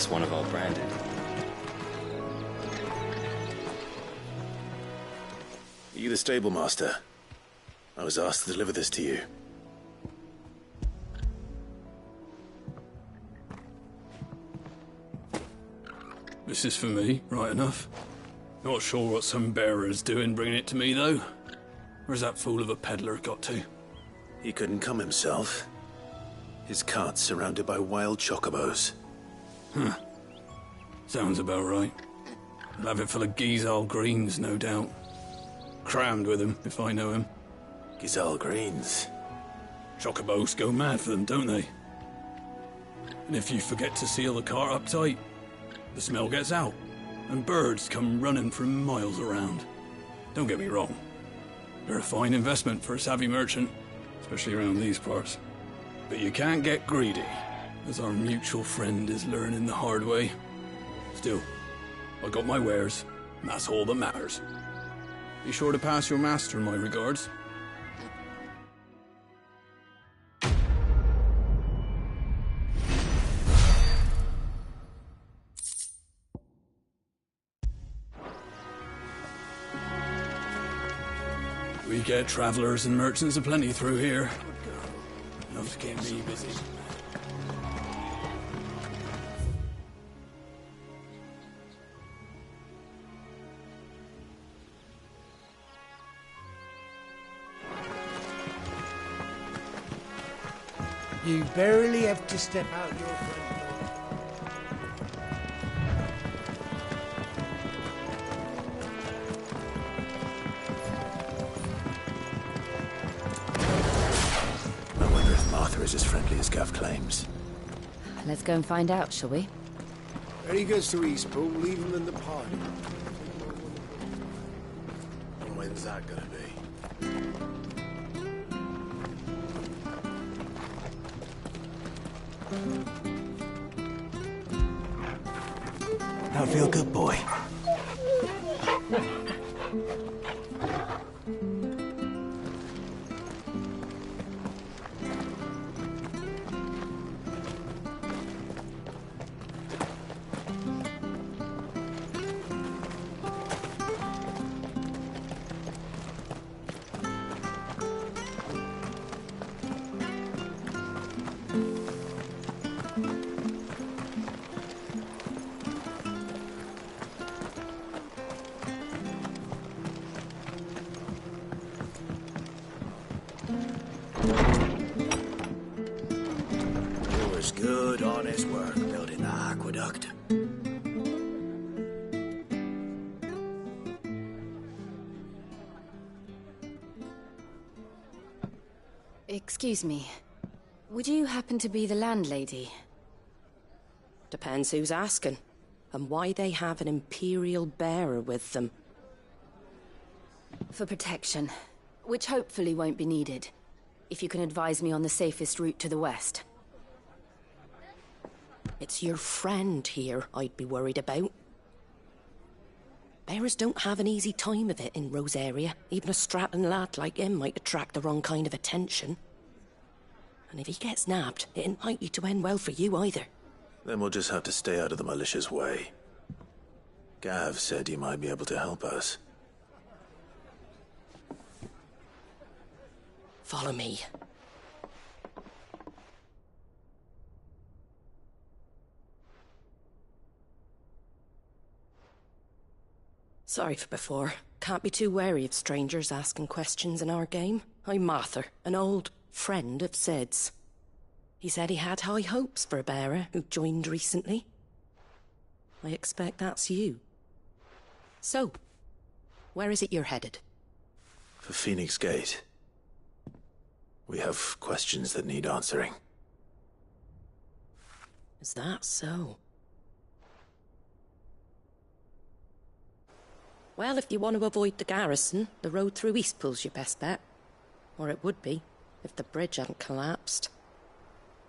That's one of our branded. Are you the stable master? I was asked to deliver this to you. This is for me, right enough. Not sure what some bearer's doing bringing it to me, though. Where's that fool of a peddler got to? He couldn't come himself. His cart's surrounded by wild chocobos. Huh. Sounds about right. He'll have it full of Gizal greens, no doubt. Crammed with him, if I know him. Gizal greens? Chocobos go mad for them, don't they? And if you forget to seal the cart up tight, the smell gets out, and birds come running from miles around. Don't get me wrong. They're a fine investment for a savvy merchant, especially around these parts. But you can't get greedy, as our mutual friend is learning the hard way. Still, I got my wares, and that's all that matters. Be sure to pass your master my regards. We get travelers and merchants aplenty through here. Enough to keep me busy. You barely have to step out your front door. I wonder if Martha is as friendly as Gav claims. Let's go and find out, shall we? When he goes to Eastpool, leave him in the party. And when's that gonna be? Now feel good, boy. Good, honest work building the aqueduct. Excuse me. Would you happen to be the landlady? Depends who's asking, and why they have an Imperial bearer with them. For protection, which hopefully won't be needed. If you can advise me on the safest route to the west. It's your friend here I'd be worried about. Bearers don't have an easy time of it in Rose area. Even a Stratton lad like him might attract the wrong kind of attention. And if he gets nabbed, it ain't likely to end well for you either. Then we'll just have to stay out of the malicious way. Gav said he might be able to help us. Follow me. Sorry for before. Can't be too wary of strangers asking questions in our game. I'm Martha, an old friend of Sid's. He said he had high hopes for a bearer who joined recently. I expect that's you. So, where is it you're headed? For Phoenix Gate. We have questions that need answering. Is that so? Well, if you want to avoid the garrison, the road through Eastpool's your best bet. Or it would be, if the bridge hadn't collapsed.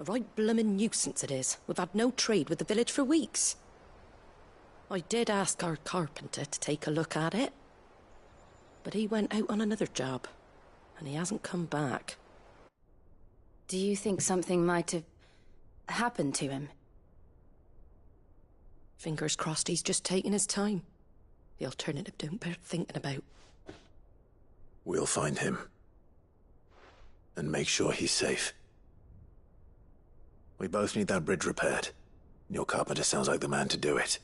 A right bloomin' nuisance it is. We've had no trade with the village for weeks. I did ask our carpenter to take a look at it. But he went out on another job, and he hasn't come back. Do you think something might have happened to him? Fingers crossed he's just taking his time. The alternative don't bear thinking about. We'll find him. And make sure he's safe. We both need that bridge repaired. Your carpenter sounds like the man to do it.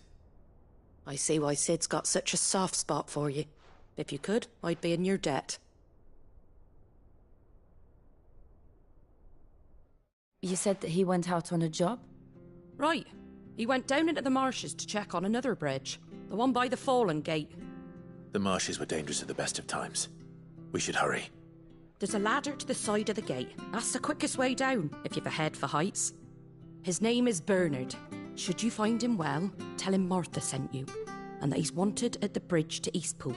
I see why Sid's got such a soft spot for you. If you could, I'd be in your debt. You said that he went out on a job? Right. He went down into the marshes to check on another bridge. The one by the Fallen Gate. The marshes were dangerous at the best of times. We should hurry. There's a ladder to the side of the gate. That's the quickest way down, if you've a head for heights. His name is Bernard. Should you find him well, tell him Martha sent you, and that he's wanted at the bridge to Eastpool.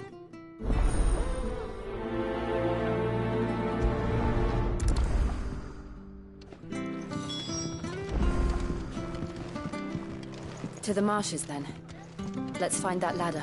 To the marshes, then. Let's find that ladder.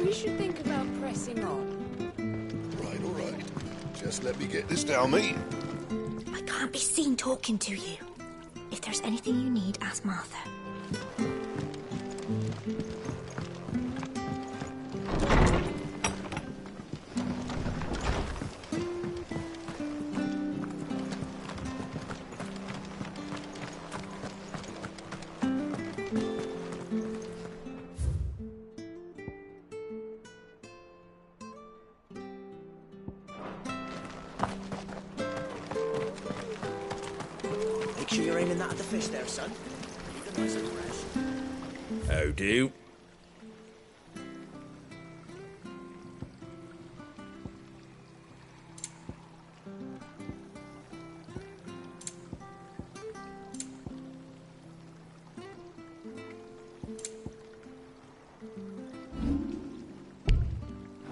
We should think about pressing on. Right, all right. Just let me get this down, mate. I can't be seen talking to you. If there's anything you need, ask Martha. Make sure you're aiming that at the fish there, son. Keep it nice and fresh. How do?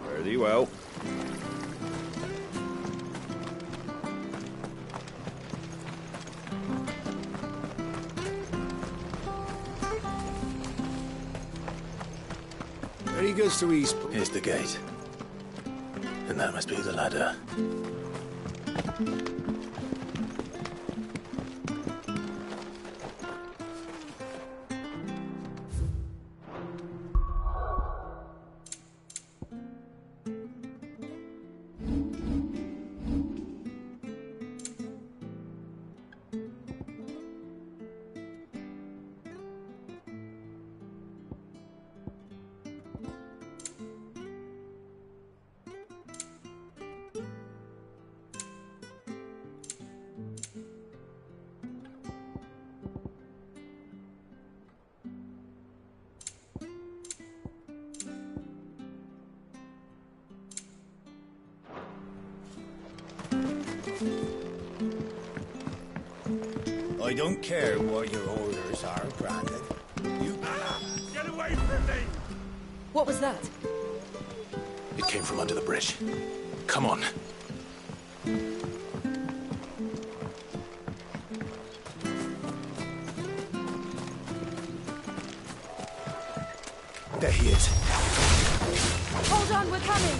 Fare thee well. There he goes to Eastpool. Here's the gate. And that must be the ladder. I don't care what your orders are, Brandon. You... Get away from me! What was that? It came from under the bridge. Come on. There he is. Hold on, we're coming!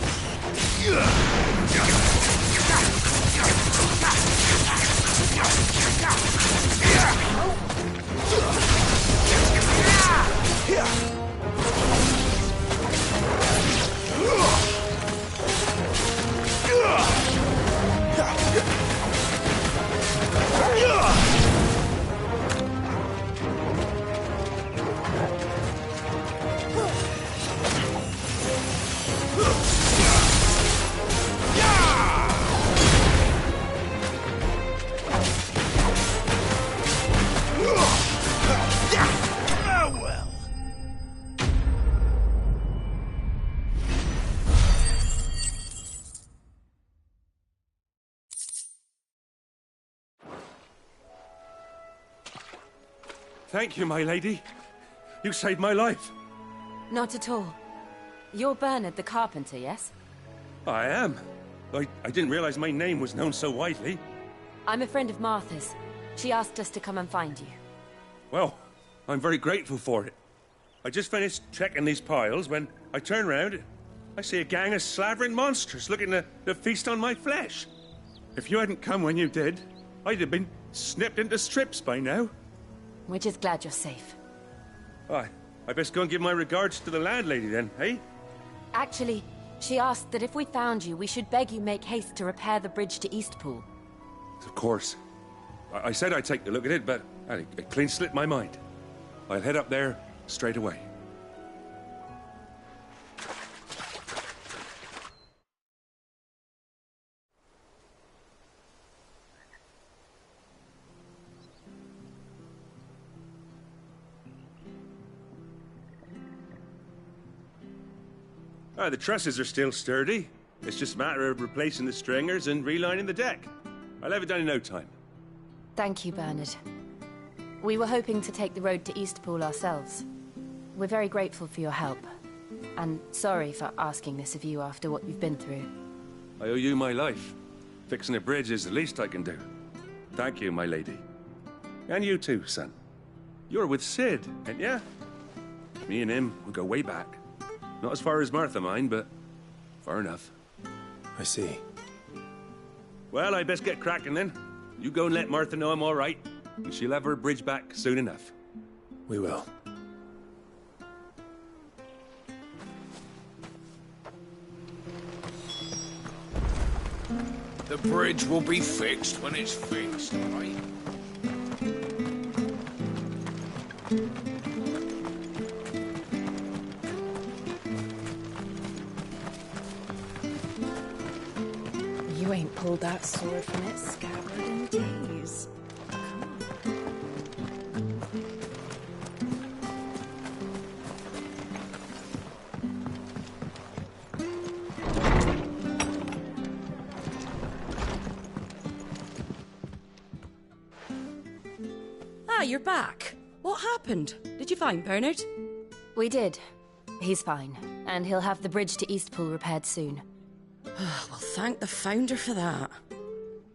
Thank you, my lady. You saved my life. Not at all. You're Bernard the carpenter, yes? I am. I didn't realize my name was known so widely. I'm a friend of Martha's. She asked us to come and find you. Well, I'm very grateful for it. I just finished checking these piles when I turn round. I see a gang of slavering monsters looking to feast on my flesh. If you hadn't come when you did, I'd have been snipped into strips by now. We're just glad you're safe. I best go and give my regards to the landlady then, eh? Actually, she asked that if we found you, we should beg you make haste to repair the bridge to Eastpool. Of course. I said I'd take a look at it, but it clean slipped my mind. I'll head up there straight away. The trusses are still sturdy. It's just a matter of replacing the stringers and relining the deck. I'll have it done in no time. Thank you, Bernard. We were hoping to take the road to Eastpool ourselves. We're very grateful for your help. And sorry for asking this of you after what you've been through. I owe you my life. Fixing a bridge is the least I can do. Thank you, my lady. And you too, son. You're with Sid, ain't ya? Me and him, we go way back. Not as far as Martha, mind, but far enough. I see. Well, I best get cracking then. You go and let Martha know I'm all right, and she'll have her bridge back soon enough. We will. The bridge will be fixed when it's fixed, right? You ain't pulled that sword from its scabbard in days. Ah, you're back. What happened? Did you find Bernard? We did. He's fine, and he'll have the bridge to Eastpool repaired soon. Well, thank the Founder for that.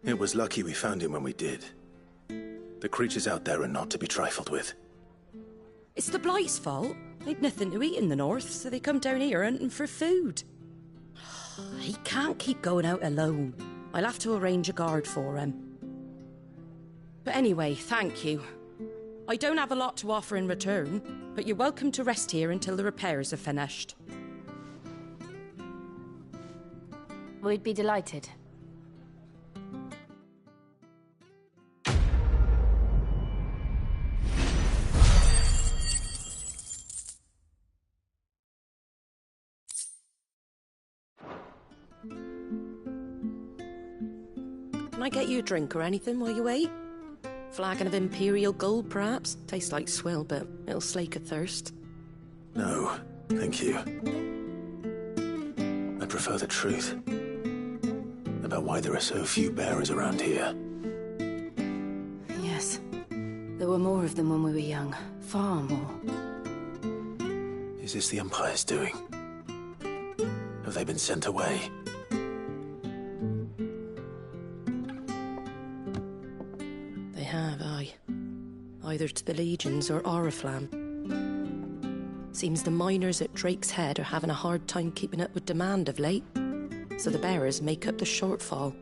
It was lucky we found him when we did. The creatures out there are not to be trifled with. It's the Blight's fault. They'd nothing to eat in the north, so they come down here hunting for food. He can't keep going out alone. I'll have to arrange a guard for him. But anyway, thank you. I don't have a lot to offer in return, but you're welcome to rest here until the repairs are finished. We'd be delighted. Can I get you a drink or anything while you wait? Flagon of Imperial Gold, perhaps? Tastes like swill, but it'll slake a thirst. No, thank you. I prefer the truth about why there are so few bearers around here. Yes. There were more of them when we were young. Far more. Is this the Empire's doing? Have they been sent away? They have, aye. Either to the Legions or Oriflamme. Seems the miners at Drake's Head are having a hard time keeping up with demand of late, so the bearers make up the shortfall.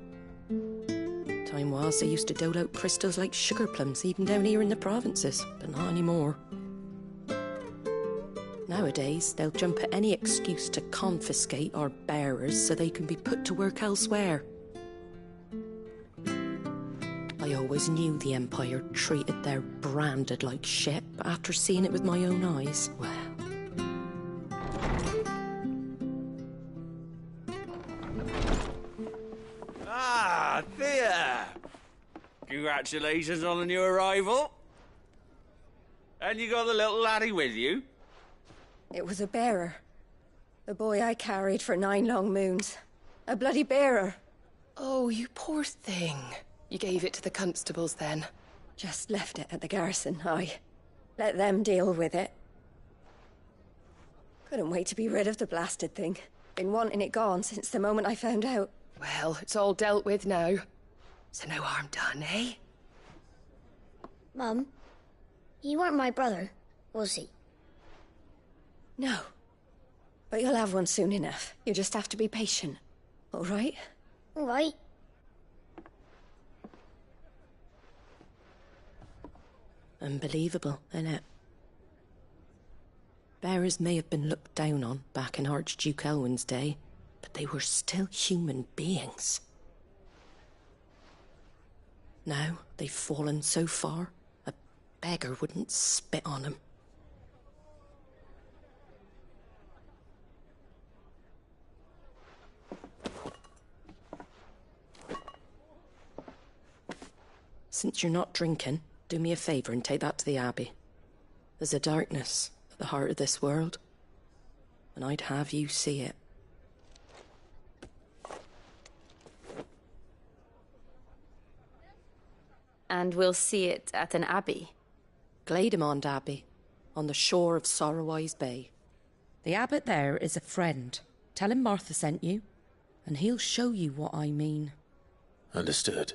Time was they used to dole out crystals like sugar plums even down here in the provinces, but not anymore. Nowadays, they'll jump at any excuse to confiscate our bearers so they can be put to work elsewhere. I always knew the Empire treated their branded like shit, but after seeing it with my own eyes, well... Ah, there! Congratulations on the new arrival. And you got the little laddie with you? It was a bearer. The boy I carried for 9 long moons. A bloody bearer. Oh, you poor thing. You gave it to the constables then? Just left it at the garrison, aye. Let them deal with it. Couldn't wait to be rid of the blasted thing. Been wanting it gone since the moment I found out. Well, it's all dealt with now. So no harm done, eh? Mum, he weren't my brother, was he? No. But you'll have one soon enough. You just have to be patient. All right? All right. Unbelievable, innit? Bearers may have been looked down on back in Archduke Elwin's day, but they were still human beings. Now they've fallen so far, a beggar wouldn't spit on them. Since you're not drinking, do me a favour and take that to the Abbey. There's a darkness at the heart of this world, and I'd have you see it. And we'll see it at an abbey? Glademond Abbey, on the shore of Sorrowise Bay. The abbot there is a friend. Tell him Martha sent you, and he'll show you what I mean. Understood.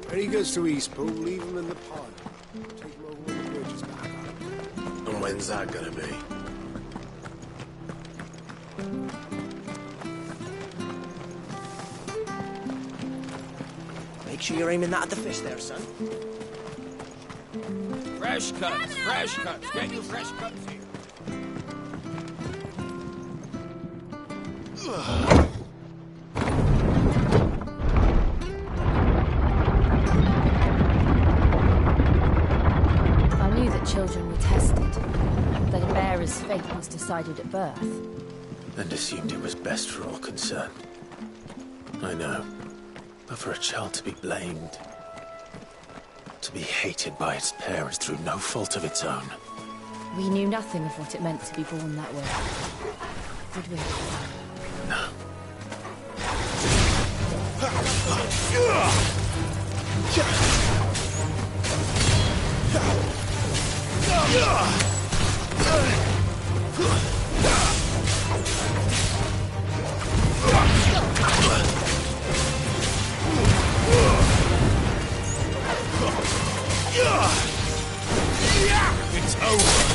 When he goes to Eastpool, leave him in the pod. Take him over when the bridge is back up. And when's that gonna be? Make sure you're aiming that at the fish there, son. Fresh cuts, fresh cuts. Get your fresh cuts here. I knew that children were tested, that a bearer's fate was decided at birth. And assumed it was best for all concerned. I know. But for a child to be blamed, to be hated by its parents through no fault of its own. We knew nothing of what it meant to be born that way, did we? No. It's over.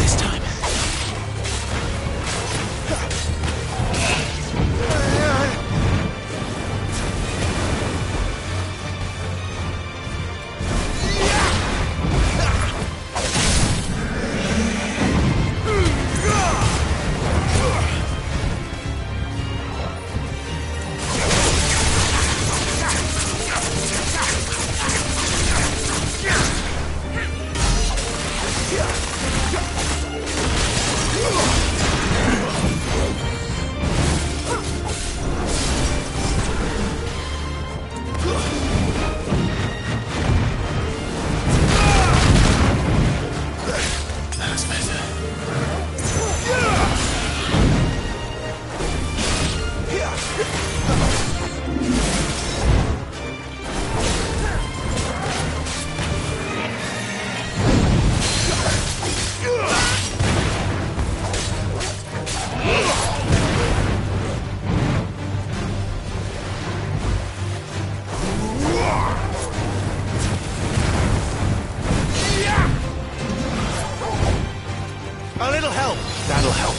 this time. A little help. That'll help.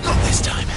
Not this time.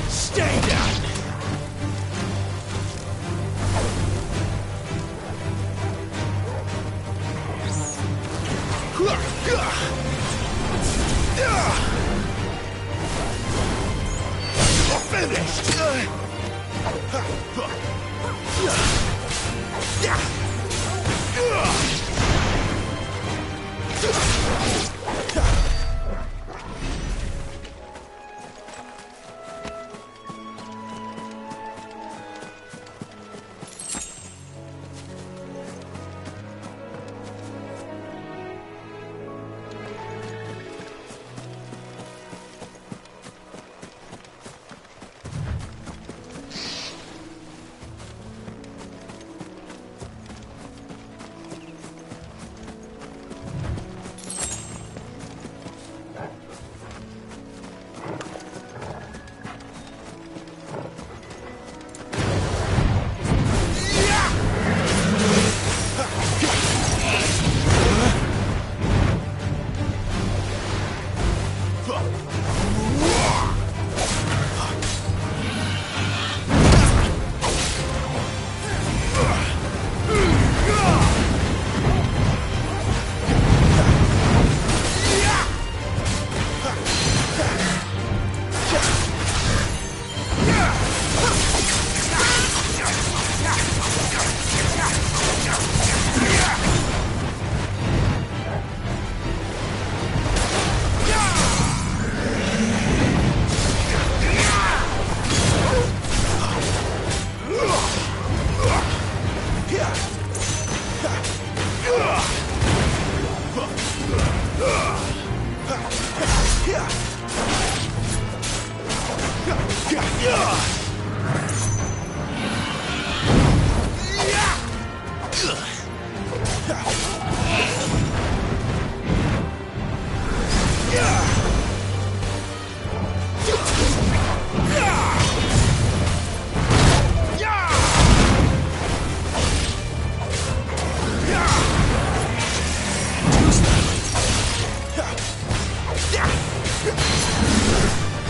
Stay down. Finished.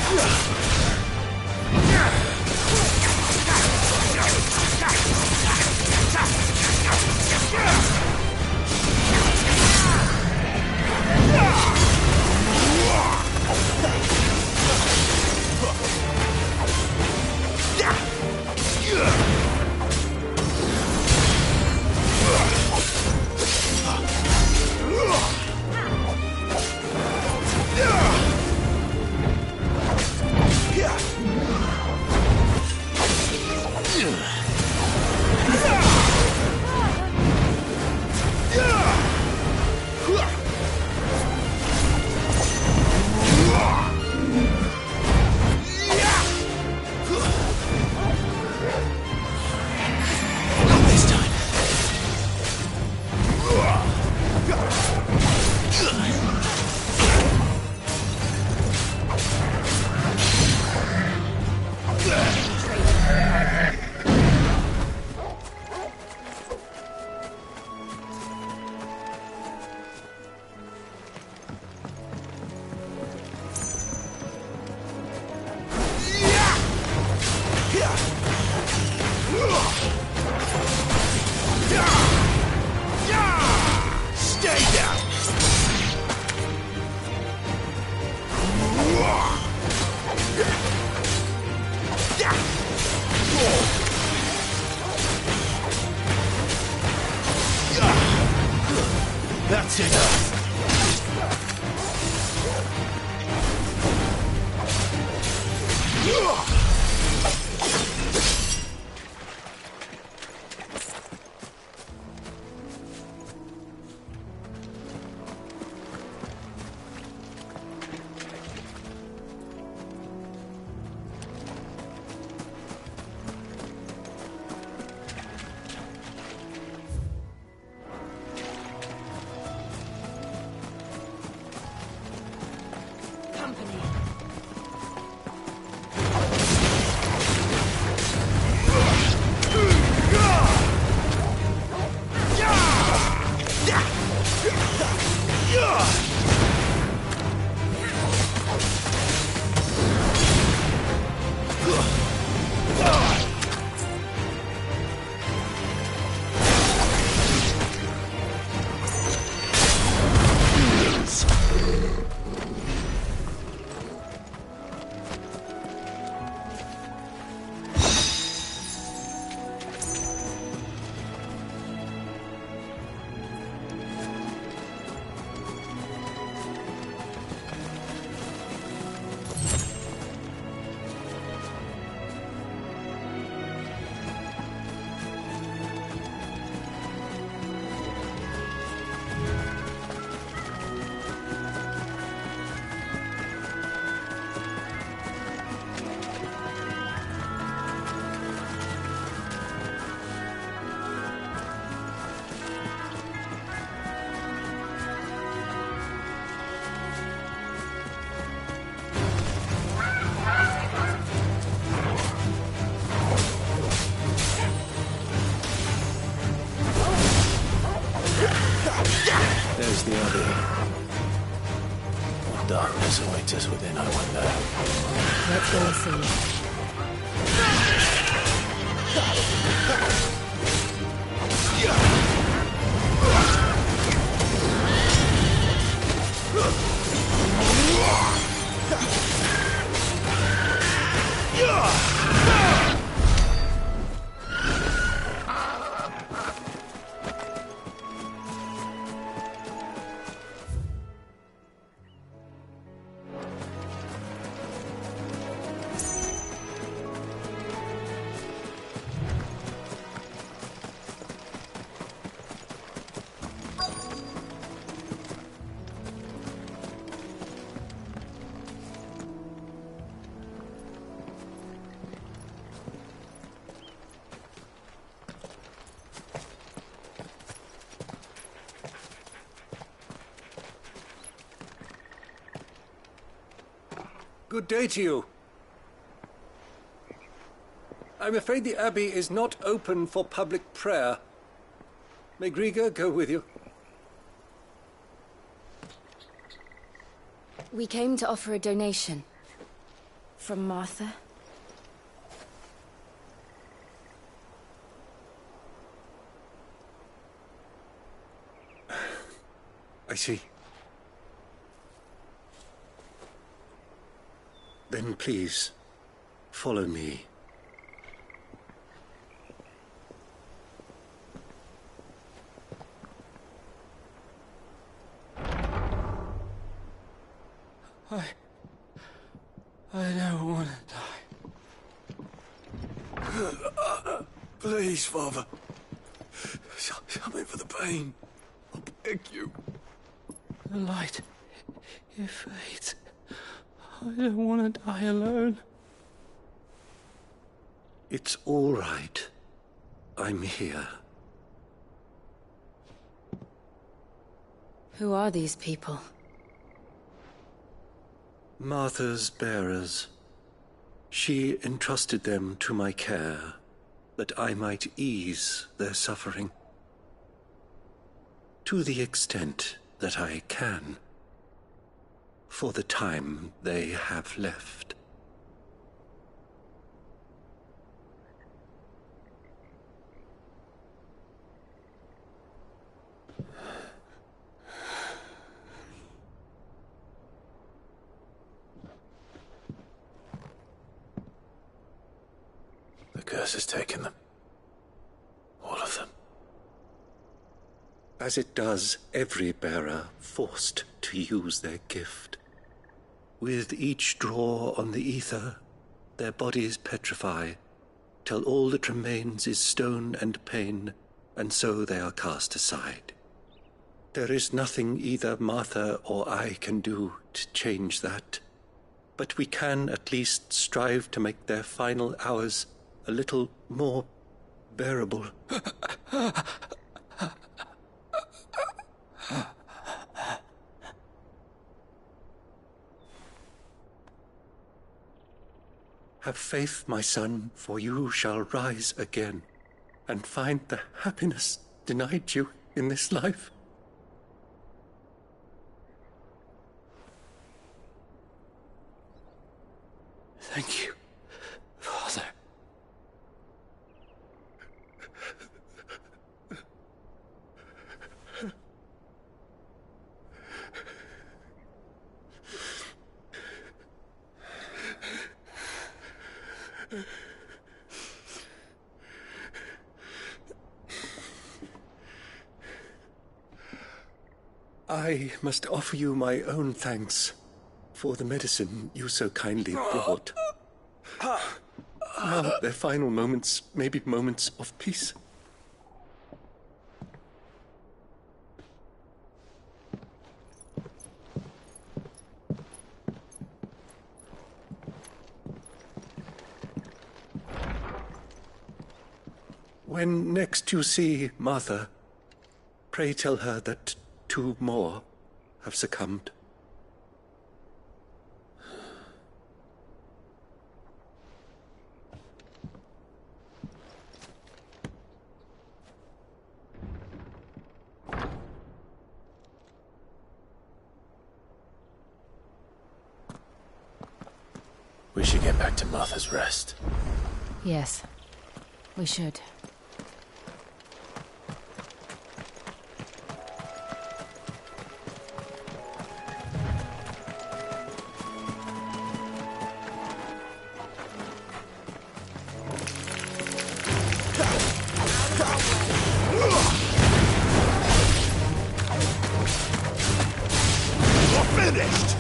Yeah. That's enough. There's the Abbey. What darkness awaits us within, I wonder. Let's go and see. Good day to you. I'm afraid the Abbey is not open for public prayer. May Grieger go with you? We came to offer a donation. From Martha. I see. Then please, follow me. I don't want to die. Please, Father. Something for the pain. I beg you. The light. It fades. I don't want to die alone. It's all right. I'm here. Who are these people? Martha's bearers. She entrusted them to my care, that I might ease their suffering. To the extent that I can, for the time they have left. The curse has taken them. All of them. As it does every bearer forced to use their gift. With each draw on the ether, their bodies petrify, till all that remains is stone and pain, and so they are cast aside. There is nothing either Martha or I can do to change that, but we can at least strive to make their final hours a little more bearable. Have faith, my son, for you shall rise again, and find the happiness denied you in this life. Thank you, Father. I must offer you my own thanks for the medicine you so kindly brought. Now their final moments may be moments of peace. When next you see Martha, pray tell her that 2 more have succumbed. We should get back to Martha's Rest. Yes, we should. Finished!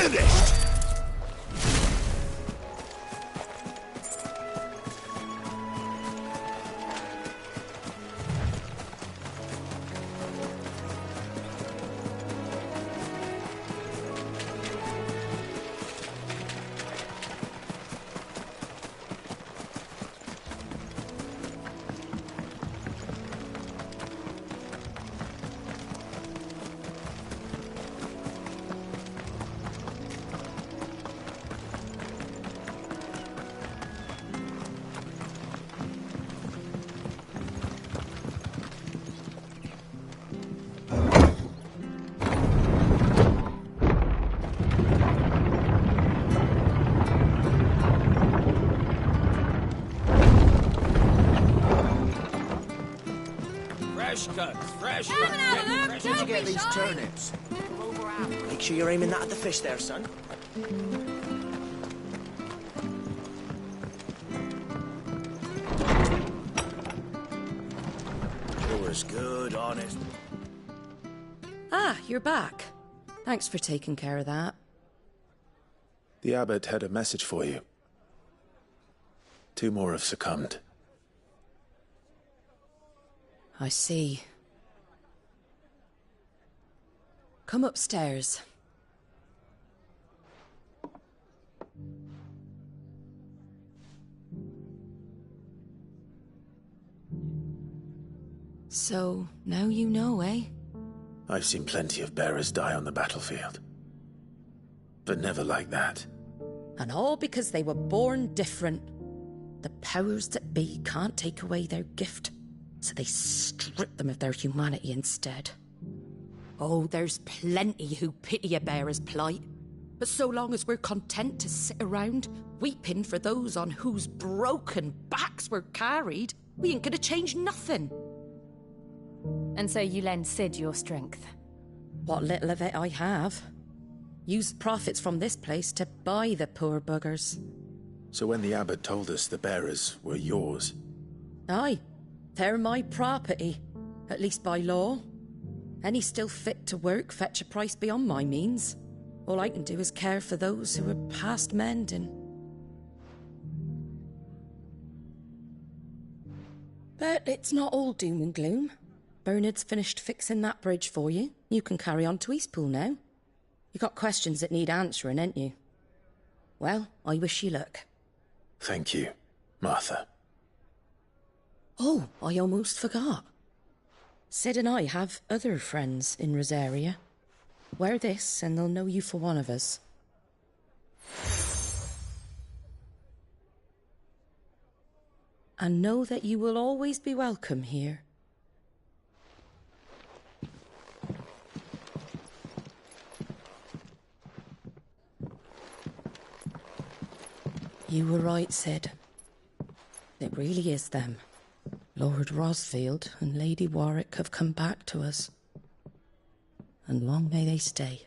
finished! Fresh Where'd you get these turnips? Make sure you're aiming that at the fish there, son. Yours good, honest. Ah, you're back. Thanks for taking care of that. The abbot had a message for you. 2 more have succumbed. I see. Come upstairs. So, now you know, eh? I've seen plenty of bearers die on the battlefield. But never like that. And all because they were born different. The powers that be can't take away their gift, so they strip them of their humanity instead. Oh, there's plenty who pity a bearer's plight. But so long as we're content to sit around, weeping for those on whose broken backs we're carried, we ain't gonna change nothing. And so you lend Sid your strength? What little of it I have. Use profits from this place to buy the poor buggers. So when the abbot told us the bearers were yours... Aye, they're my property, at least by law. Any still fit to work fetch a price beyond my means. All I can do is care for those who are past mending. But it's not all doom and gloom. Bernard's finished fixing that bridge for you. You can carry on to Eastpool now. You got questions that need answering, ain't you? Well, I wish you luck. Thank you, Martha. Oh, I almost forgot. Sid and I have other friends in Rosaria. Wear this and they'll know you for one of us. And know that you will always be welcome here. You were right, Sid. It really is them. Lord Rosfield and Lady Warwick have come back to us. And long may they stay.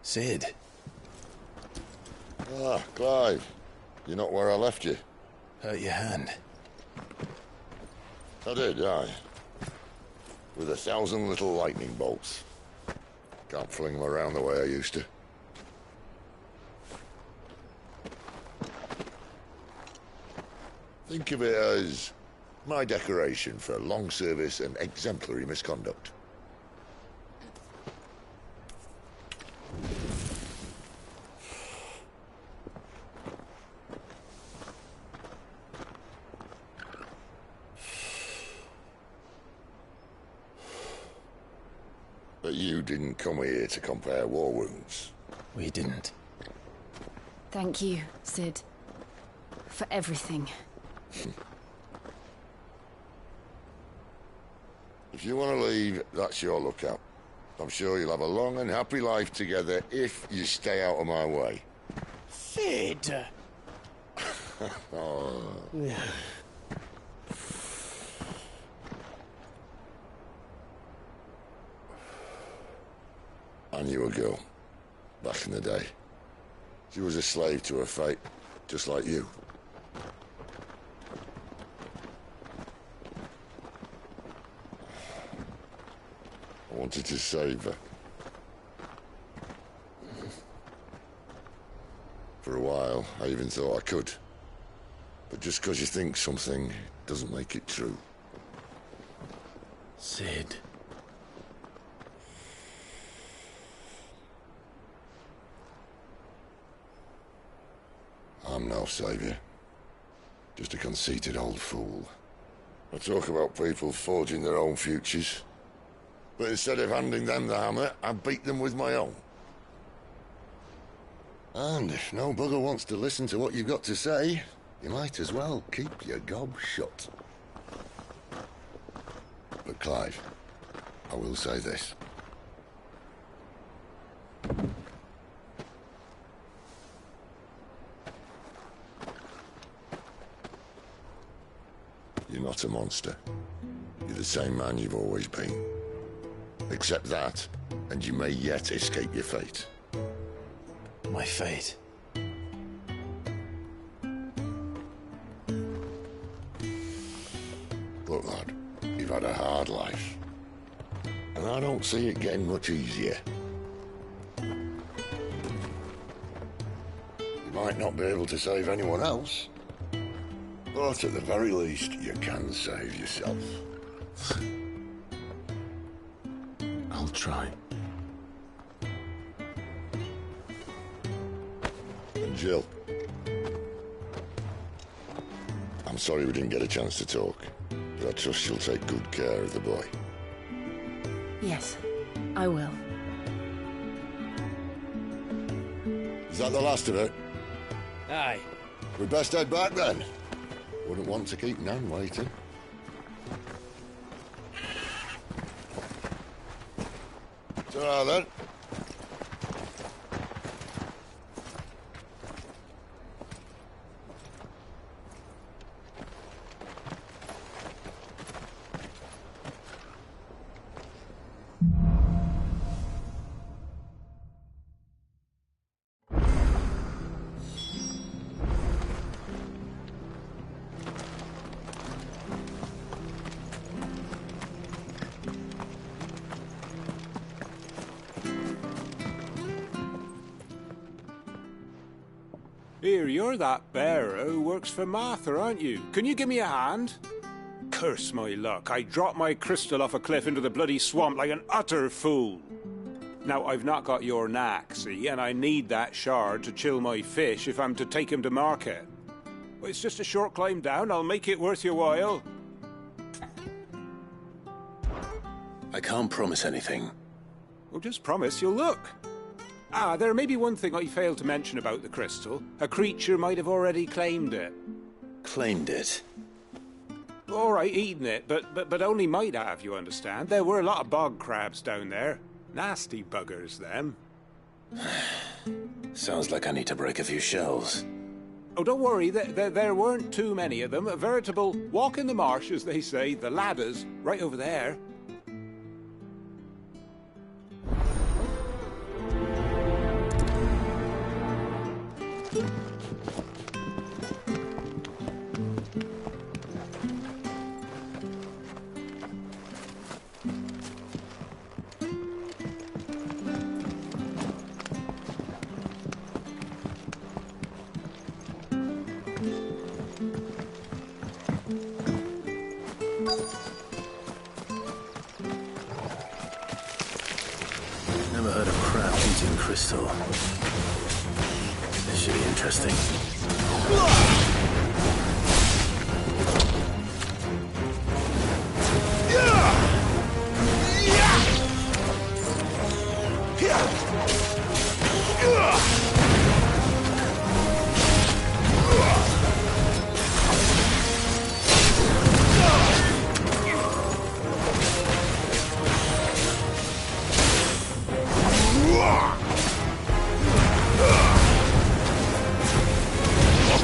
Sid. Ah, Clive. You're not where I left you. Hurt your hand. I did, aye. With 1,000 little lightning bolts. Can't fling them around the way I used to. Think of it as my decoration for long service and exemplary misconduct. But you didn't come here to compare war wounds. We didn't. Thank you, Sid. For everything. If you want to leave, that's your lookout. I'm sure you'll have a long and happy life together if you stay out of my way. Sid! Oh. I knew a girl back in the day. She was a slave to her fate, just like you. I wanted to save her. For a while, I even thought I could. But just because you think something doesn't make it true. Sid. I'm no savior. Just a conceited old fool. I talk about people forging their own futures. But instead of handing them the hammer, I beat them with my own. And if no bugger wants to listen to what you've got to say, you might as well keep your gob shut. But Clive, I will say this. You're not a monster. You're the same man you've always been. Accept that, and you may yet escape your fate. My fate? Look, lad, you've had a hard life. And I don't see it getting much easier. You might not be able to save anyone else, but at the very least, you can save yourself. I'll try. And Jill, I'm sorry we didn't get a chance to talk, but I trust she'll take good care of the boy. Yes, I will. Is that the last of it? Aye. We best head back then. Wouldn't want to keep Nan waiting. Ta-ra then. Here, you're that bearer who works for Martha, aren't you? Can you give me a hand? Curse my luck, I dropped my crystal off a cliff into the bloody swamp like an utter fool. Now, I've not got your knack, see, and I need that shard to chill my fish if I'm to take him to market. Well, it's just a short climb down, I'll make it worth your while. I can't promise anything. Well, just promise you'll look. Ah, there may be one thing I failed to mention about the crystal. A creature might have already claimed it. Claimed it? All right, eaten it, but only might have, you understand. There were a lot of bog crabs down there. Nasty buggers, them. Sounds like I need to break a few shells. Oh, don't worry, there weren't too many of them. A veritable walk in the marsh, as they say, the ladders, right over there. Never heard of crab eating crystal. This should be interesting.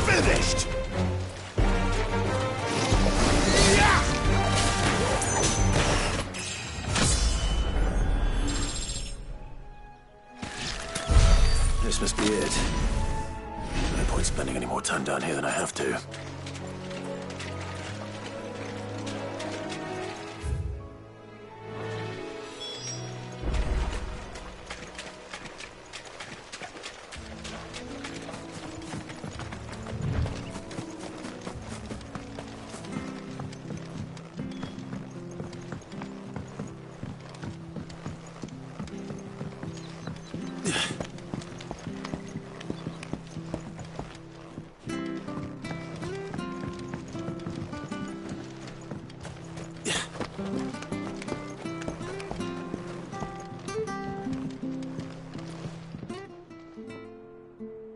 Finished! This must be it. No point spending any more time down here than I have to.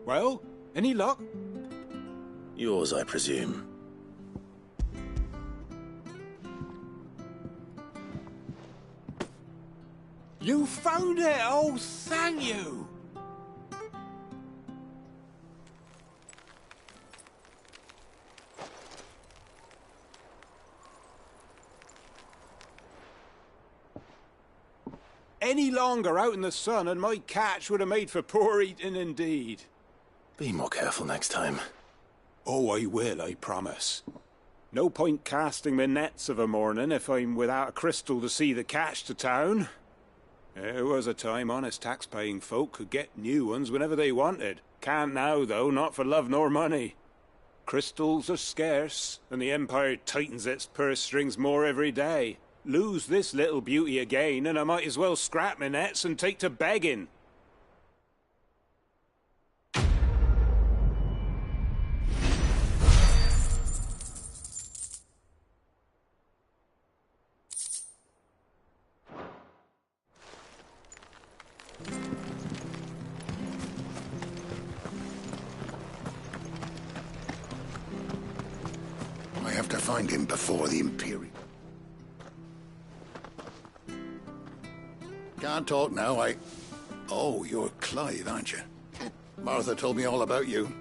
Well, any luck? Yours, I presume. You found it! Oh, thank you! Any longer out in the sun and my catch would have made for poor eating indeed. Be more careful next time. Oh, I will, I promise. No point casting my nets of a morning if I'm without a crystal to see the catch to town. There was a time honest tax-paying folk could get new ones whenever they wanted. Can't now, though, not for love nor money. Crystals are scarce, and the Empire tightens its purse strings more every day. Lose this little beauty again, and I might as well scrap my nets and take to begging. I have to find him before the Imperial. Can't talk now, Oh, you're Clive, aren't you? Martha told me all about you.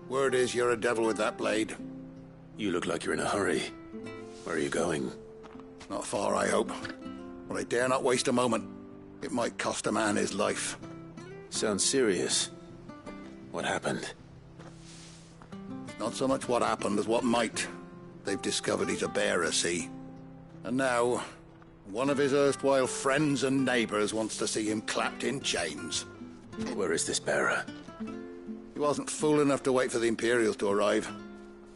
Word is you're a devil with that blade. You look like you're in a hurry. Where are you going? Not far, I hope. But I dare not waste a moment. It might cost a man his life. Sounds serious. What happened? Not so much what happened as what might. They've discovered he's a bearer, see? And now, one of his erstwhile friends and neighbors wants to see him clapped in chains. Where is this bearer? He wasn't fool enough to wait for the Imperials to arrive.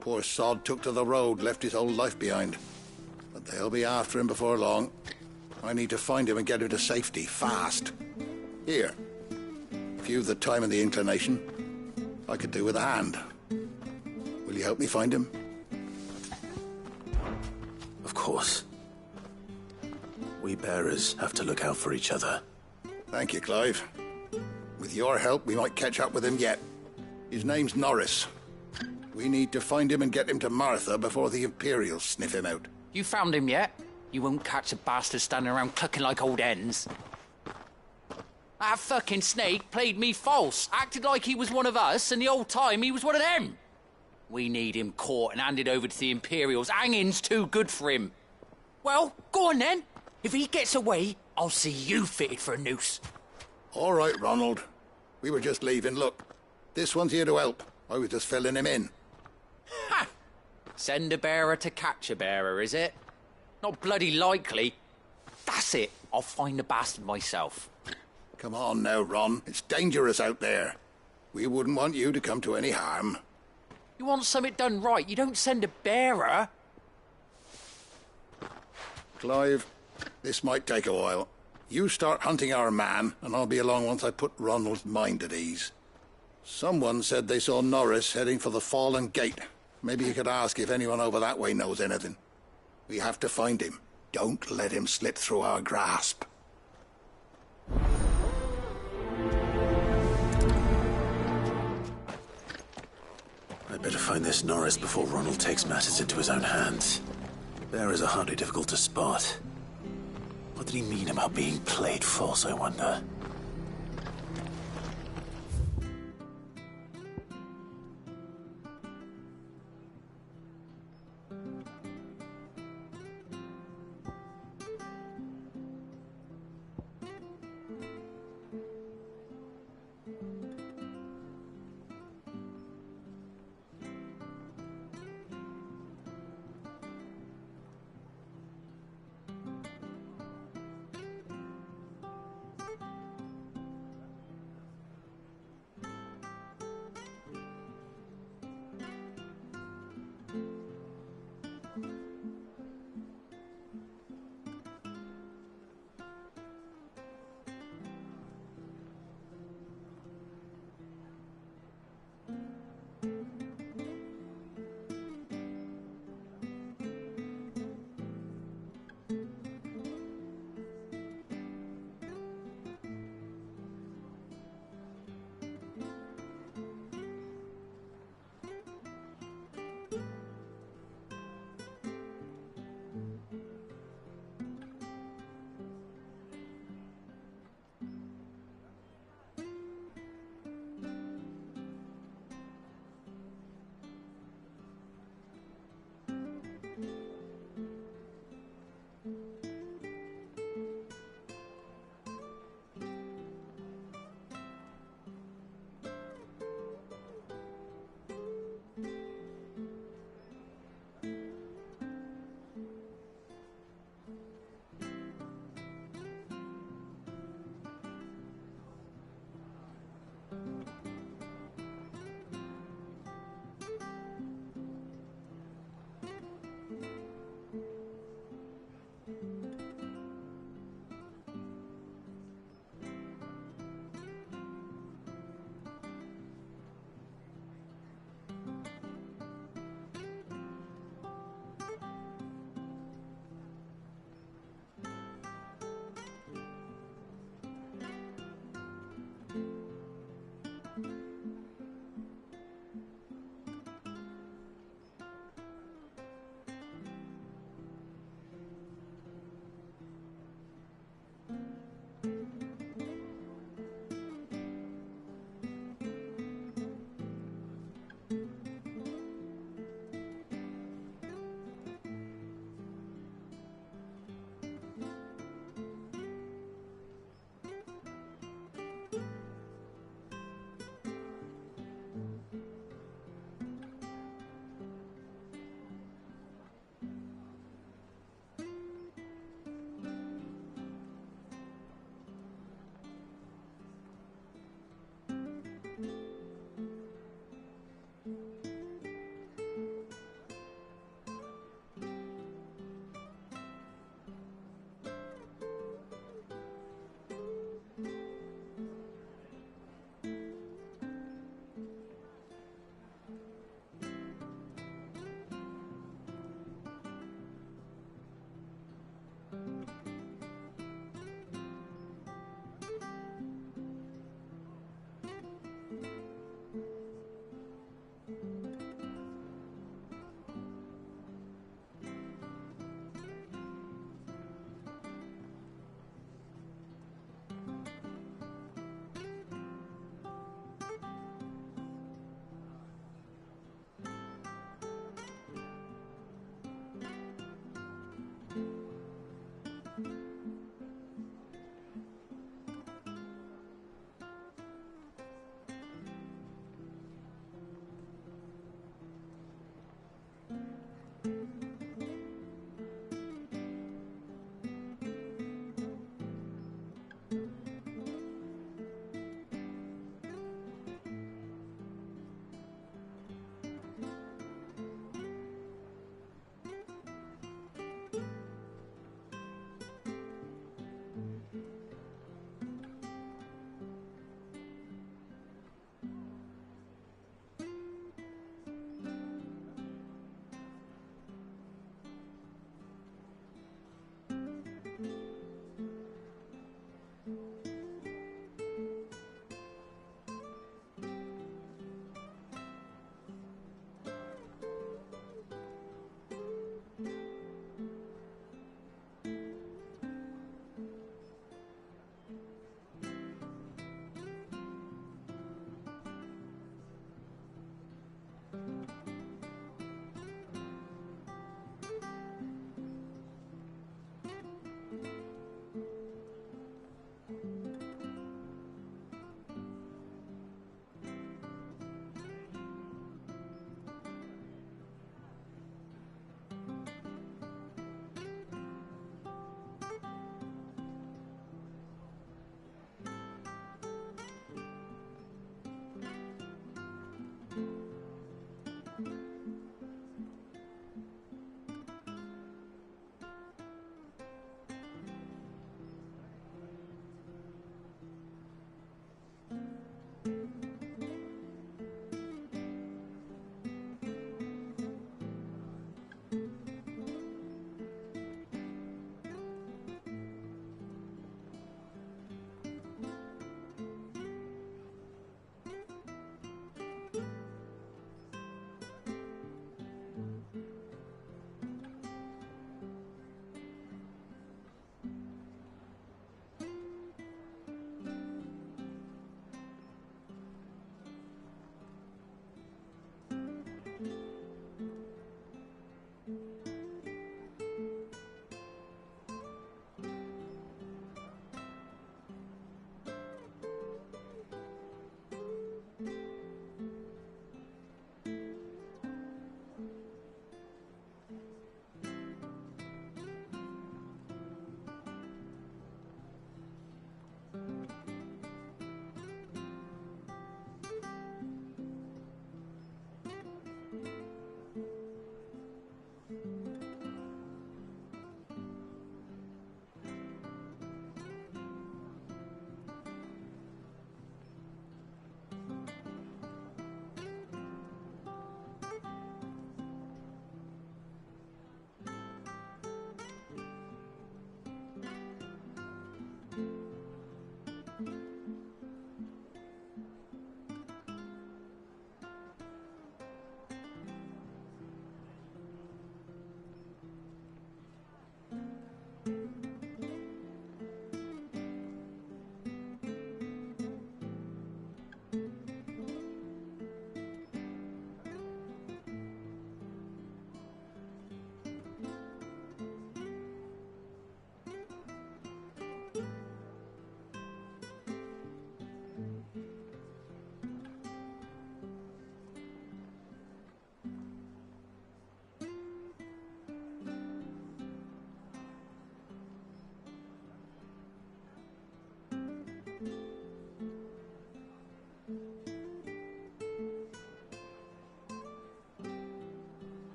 Poor sod took to the road, left his whole life behind. But they'll be after him before long. I need to find him and get him to safety, fast. Here. If you've the time and the inclination, I could do with a hand. Will you help me find him? Of course. We bearers have to look out for each other. Thank you, Clive. With your help, we might catch up with him yet. His name's Norris. We need to find him and get him to Martha before the Imperials sniff him out. You found him yet? You won't catch a bastard standing around clucking like old hens. That fucking snake played me false, acted like he was one of us, and the whole time he was one of them. We need him caught and handed over to the Imperials. Hanging's too good for him. Well, go on then. If he gets away, I'll see you fitted for a noose. All right, Ronald. We were just leaving. Look, this one's here to help. I was just filling him in. Ha! Send a bearer to catch a bearer, is it? Not bloody likely. That's it. I'll find the bastard myself. Come on now, Ron. It's dangerous out there. We wouldn't want you to come to any harm. You want something done right, you don't send a bearer. Clive, this might take a while. You start hunting our man, and I'll be along once I put Ronald's mind at ease. Someone said they saw Norris heading for the Fallen Gate. Maybe you could ask if anyone over that way knows anything. We have to find him. Don't let him slip through our grasp. I'd better find this Norris before Ronald takes matters into his own hands. Bearers are hardly difficult to spot. What did he mean about being played false, I wonder?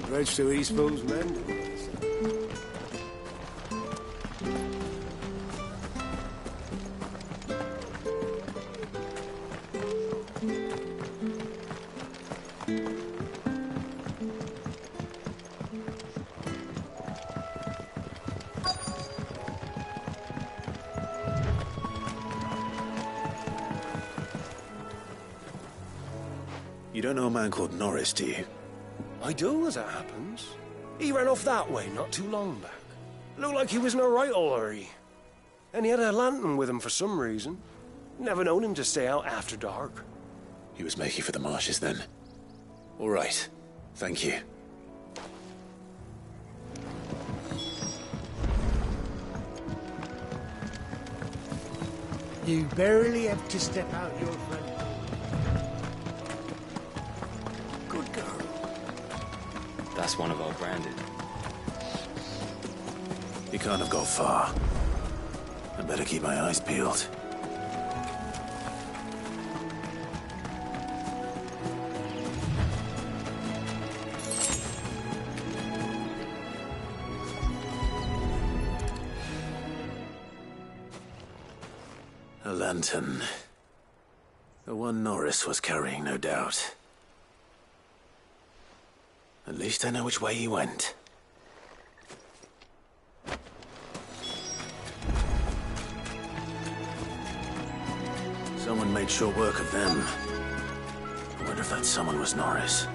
Bridge to East Pool's mending. You don't know a man called Norris, do you? I do, as it happens. He ran off that way not too long back. Looked like he was in a right old hurry. And he had a lantern with him for some reason. Never known him to stay out after dark. He was making for the marshes then. All right. Thank you. You barely have to step out your front. Good girl. That's one of our branded. He can't have got far. I better keep my eyes peeled. A lantern. The one Norris was carrying, no doubt. At least I know which way he went. Someone made short work of them. I wonder if that someone was Norris.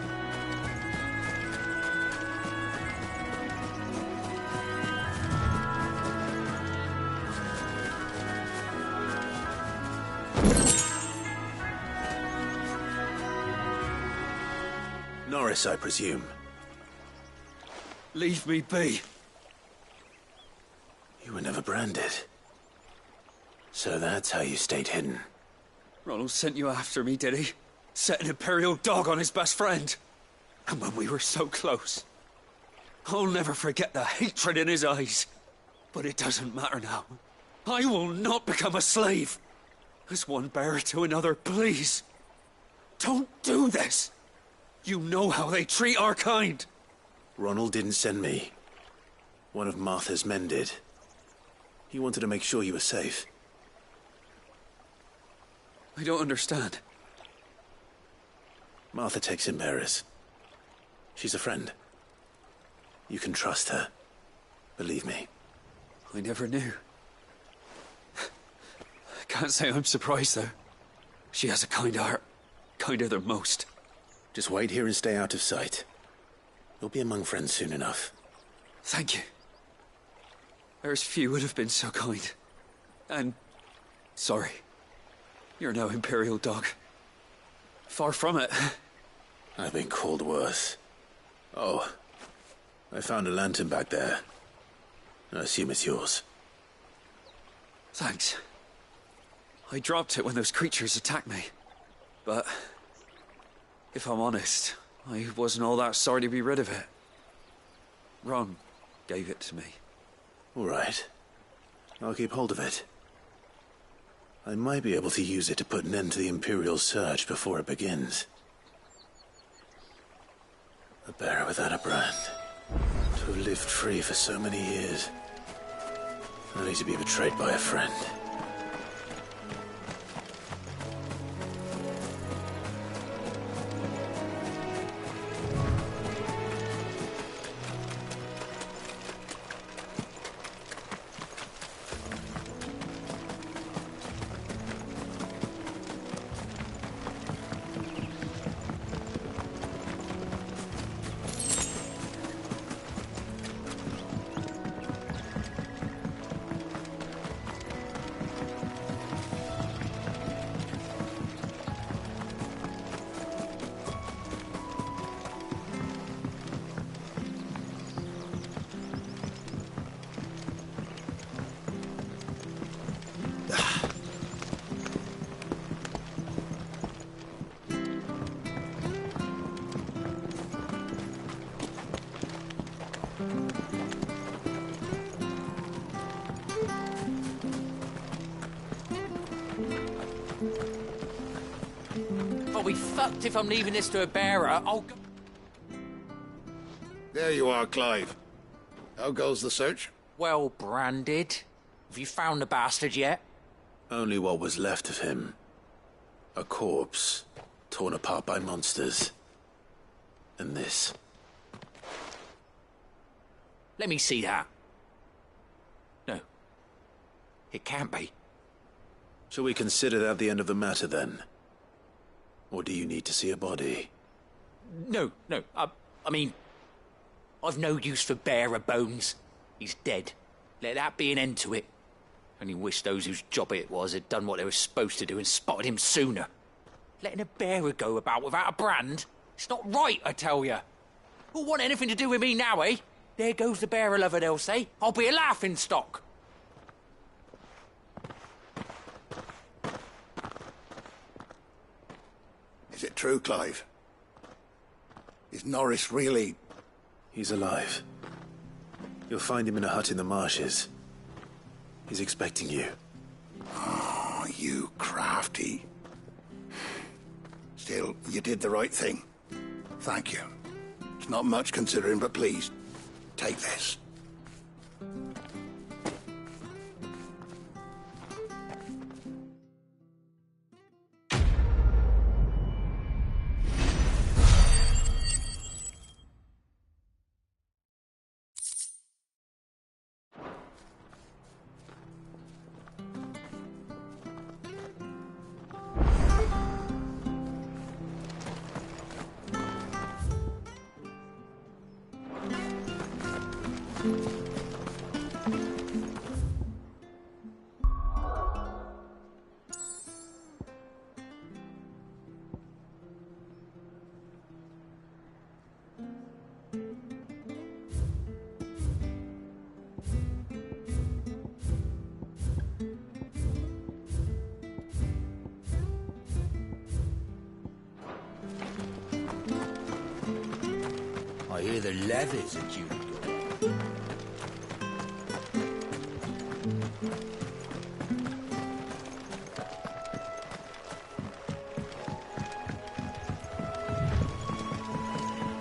Norris, I presume. Leave me be. You were never branded. So that's how you stayed hidden. Ronald sent you after me, did he? Set an Imperial dog on his best friend. And when we were so close. I'll never forget the hatred in his eyes. But it doesn't matter now. I will not become a slave. As one bearer to another, please. Don't do this. You know how they treat our kind. Ronald didn't send me. One of Martha's men did. He wanted to make sure you were safe. I don't understand. Martha takes in bearers. She's a friend. You can trust her. Believe me. I never knew. I can't say I'm surprised, though. She has a kind heart. Kinder than most. Just wait here and stay out of sight. You'll be among friends soon enough. Thank you. There's few would have been so kind. And sorry. You're no Imperial dog. Far from it. I've been called worse. Oh, I found a lantern back there. I assume it's yours. Thanks. I dropped it when those creatures attacked me. But if I'm honest, I wasn't all that sorry to be rid of it. Ron gave it to me. All right. I'll keep hold of it. I might be able to use it to put an end to the Imperial surge before it begins. A bearer without a brand. To have lived free for so many years. Only to be betrayed by a friend. I'll be fucked if I'm leaving this to a bearer. I'll go... There you are, Clive. How goes the search? Well branded. Have you found the bastard yet? Only what was left of him. A corpse, torn apart by monsters. And this. Let me see that. No. It can't be. Shall we consider that the end of the matter, then? Or do you need to see a body? No. I mean, I've no use for bearer bones. He's dead. Let that be an end to it. Only wish those whose job it was had done what they were supposed to do and spotted him sooner. Letting a bearer go about without a brand? It's not right, I tell you. Who'll want anything to do with me now, eh? There goes the bearer lover, they'll say. I'll be a laughing stock. Is it true, Clive? Is Norris really... He's alive. You'll find him in a hut in the marshes. He's expecting you. Oh, you crafty. Still, you did the right thing. Thank you. It's not much considering, but please, take this. I hear the levies are due to go.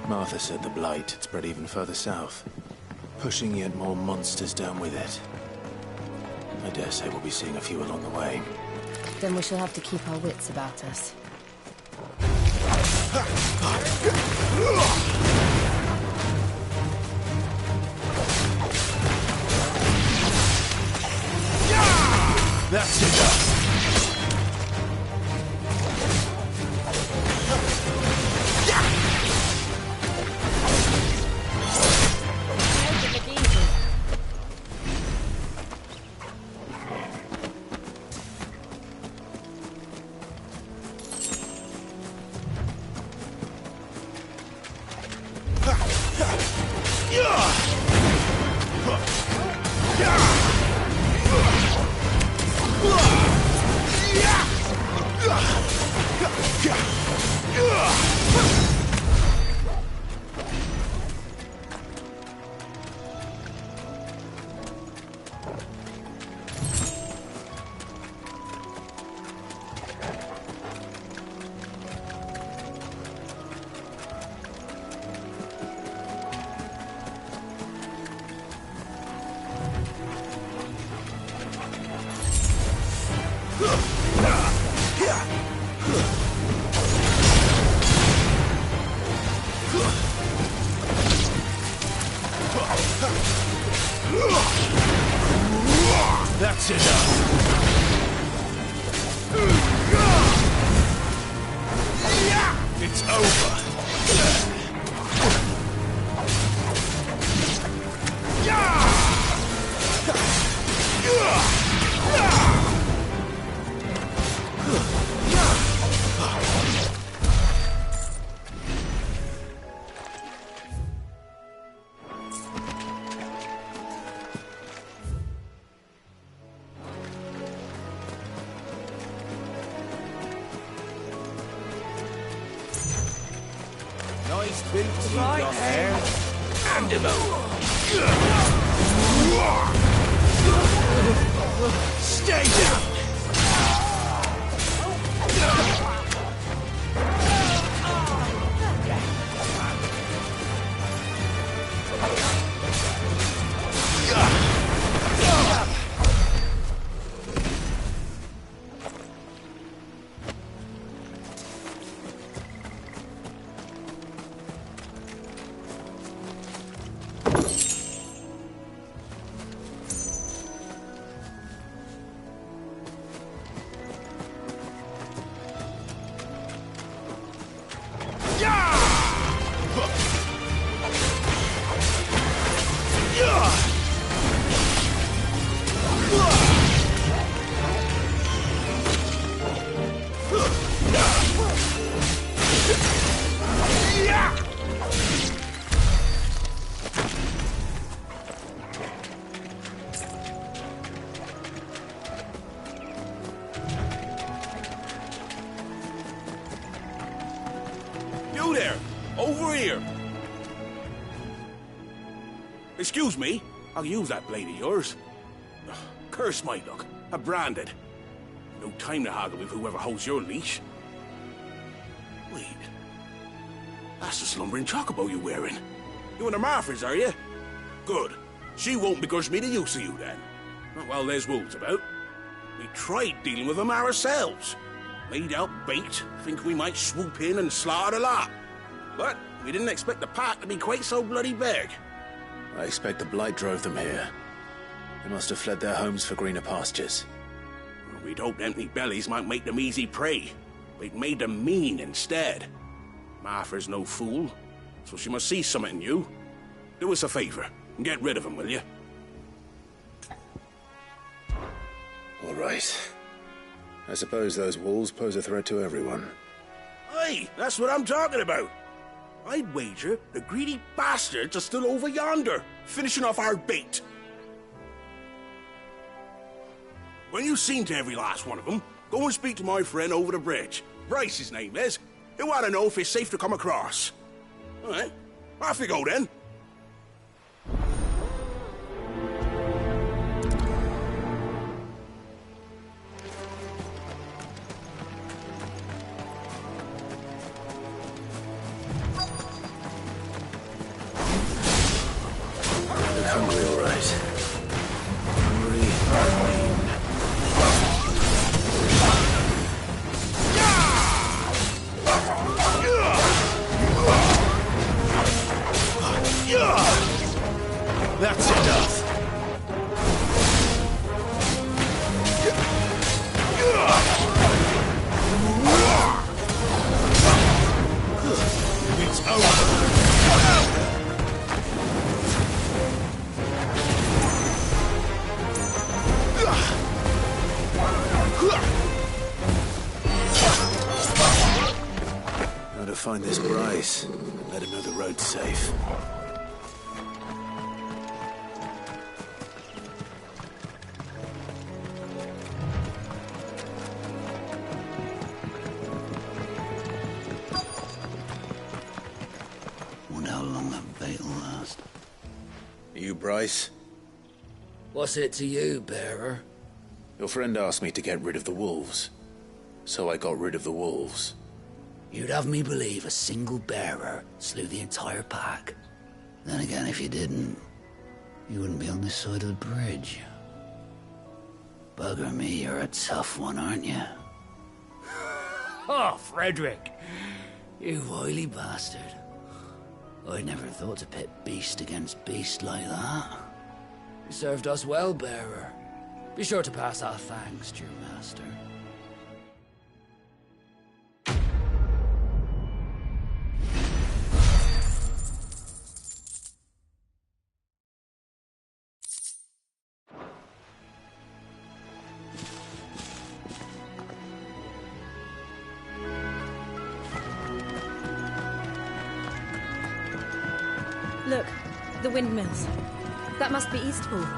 Martha said the blight had spread even further south, pushing yet more monsters down with it. I dare say we'll be seeing a few along the way. Then we shall have to keep our wits about us. That's enough! It's over. Nice boots you got there. And him Stay down! You there! Over here! Excuse me, I'll use that blade of yours. Ugh, curse my luck, I'm branded. No time to haggle with whoever holds your leash. Wait, that's the slumbering chocobo you're wearing. You and the Marthas, are you? Good. She won't begrudge me the use of you then. Not while there's wolves about. We tried dealing with them ourselves. Laid out bait, think we might swoop in and slaughter the lot. But we didn't expect the pack to be quite so bloody big. I expect the blight drove them here. They must have fled their homes for greener pastures. We'd hoped empty bellies might make them easy prey. We'd made them mean instead. Martha's no fool, so she must see something in you. Do us a favor and get rid of them, will you? All right. I suppose those wolves pose a threat to everyone. Aye, that's what I'm talking about. I'd wager the greedy bastards are still over yonder, finishing off our bait. When you've seen to every last one of them, go and speak to my friend over the bridge. Bryce, his name is. He'll want to know if it's safe to come across. All right, off you go then. Look hungry, all right. That's enough. It's over. Now to find this Bryce, let him know the road's safe. Wonder how long that bait will last. You, Bryce? What's it to you, bearer? Your friend asked me to get rid of the wolves. So I got rid of the wolves. You'd have me believe a single bearer slew the entire pack. Then again, if you didn't, you wouldn't be on this side of the bridge. Bugger me, you're a tough one, aren't you? Oh, Frederick! You wily bastard. I never thought to pit beast against beast like that. You served us well, bearer. Be sure to pass our thanks to your master. Look, the windmills. That must be Eastpool.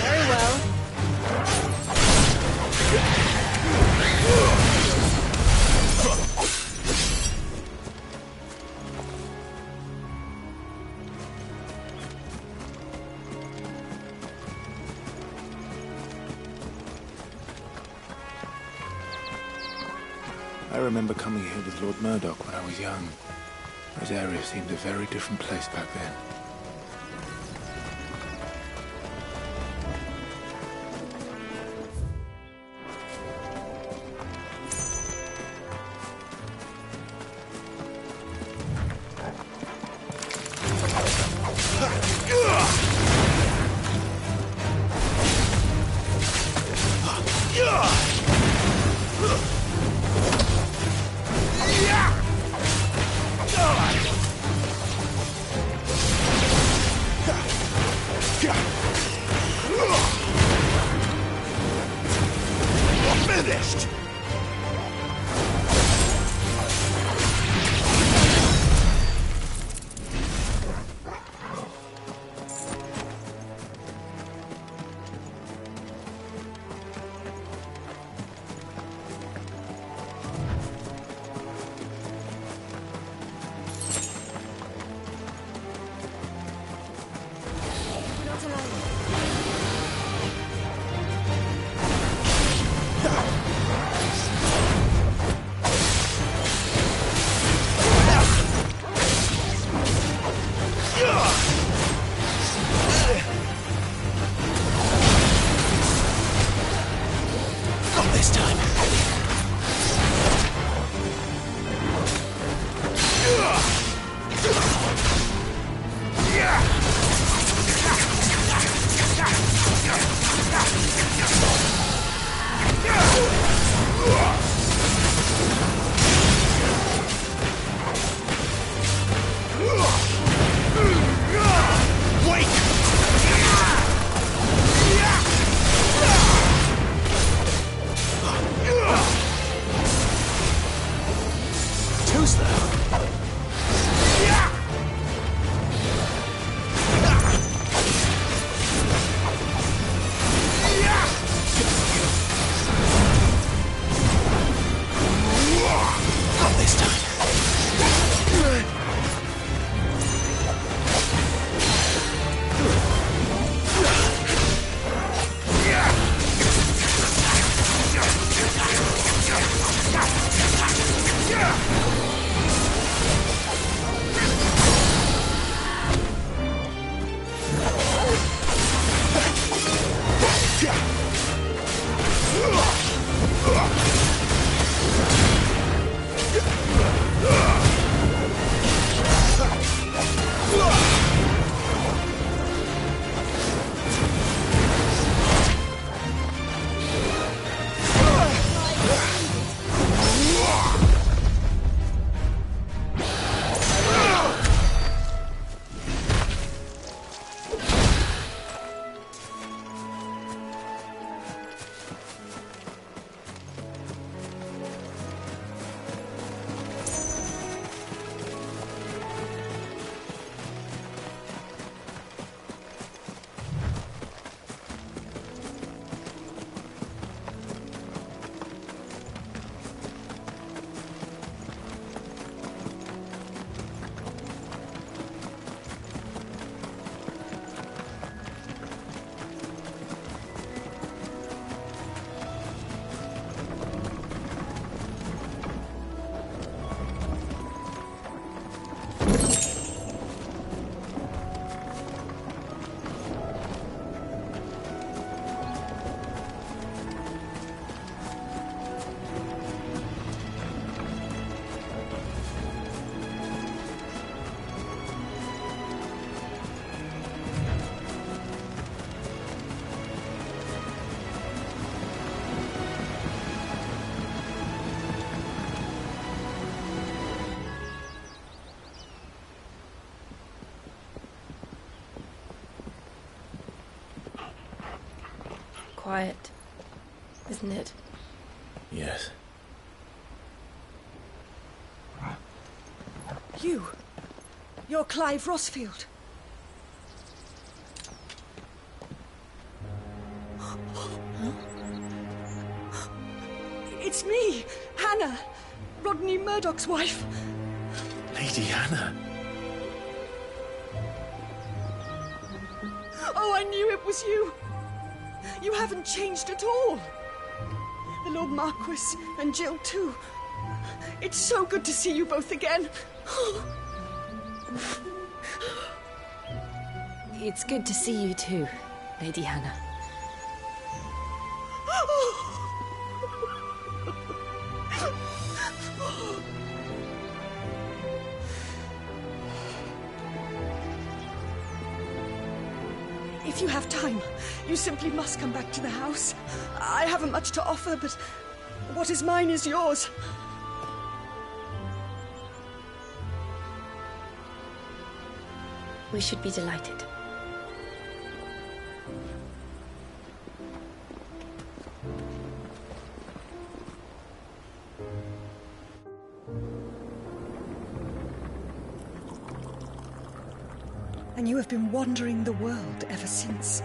Very well. I remember coming here with Lord Murdoch when I was young. This area seemed a very different place back then. Finished! Not this time. Wait! quiet, isn't it? Yes. You're Clive Rossfield. It's me, Hannah, Rodney Murdoch's wife. Lady Hannah. Oh, I knew it was you. You haven't changed at all. The Lord Marquis and Jill too. It's so good to see you both again. It's good to see you too, Lady Hannah. If you have time, you simply must come back to the house. I haven't much to offer, but what is mine is yours. We should be delighted. And you have been wandering the world ever since.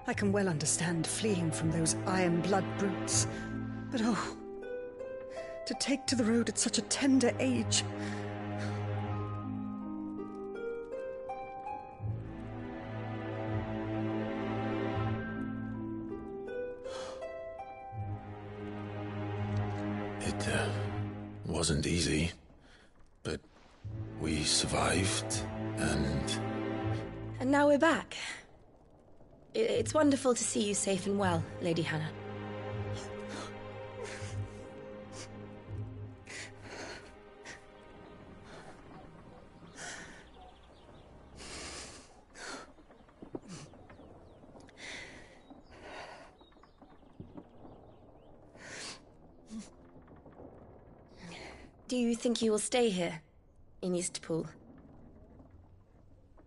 I can well understand fleeing from those iron blood brutes. But oh, to take to the road at such a tender age. It wasn't easy, but we survived, and... And now we're back. It's wonderful to see you safe and well, Lady Hannah. Do you think you will stay here, in Eastpool?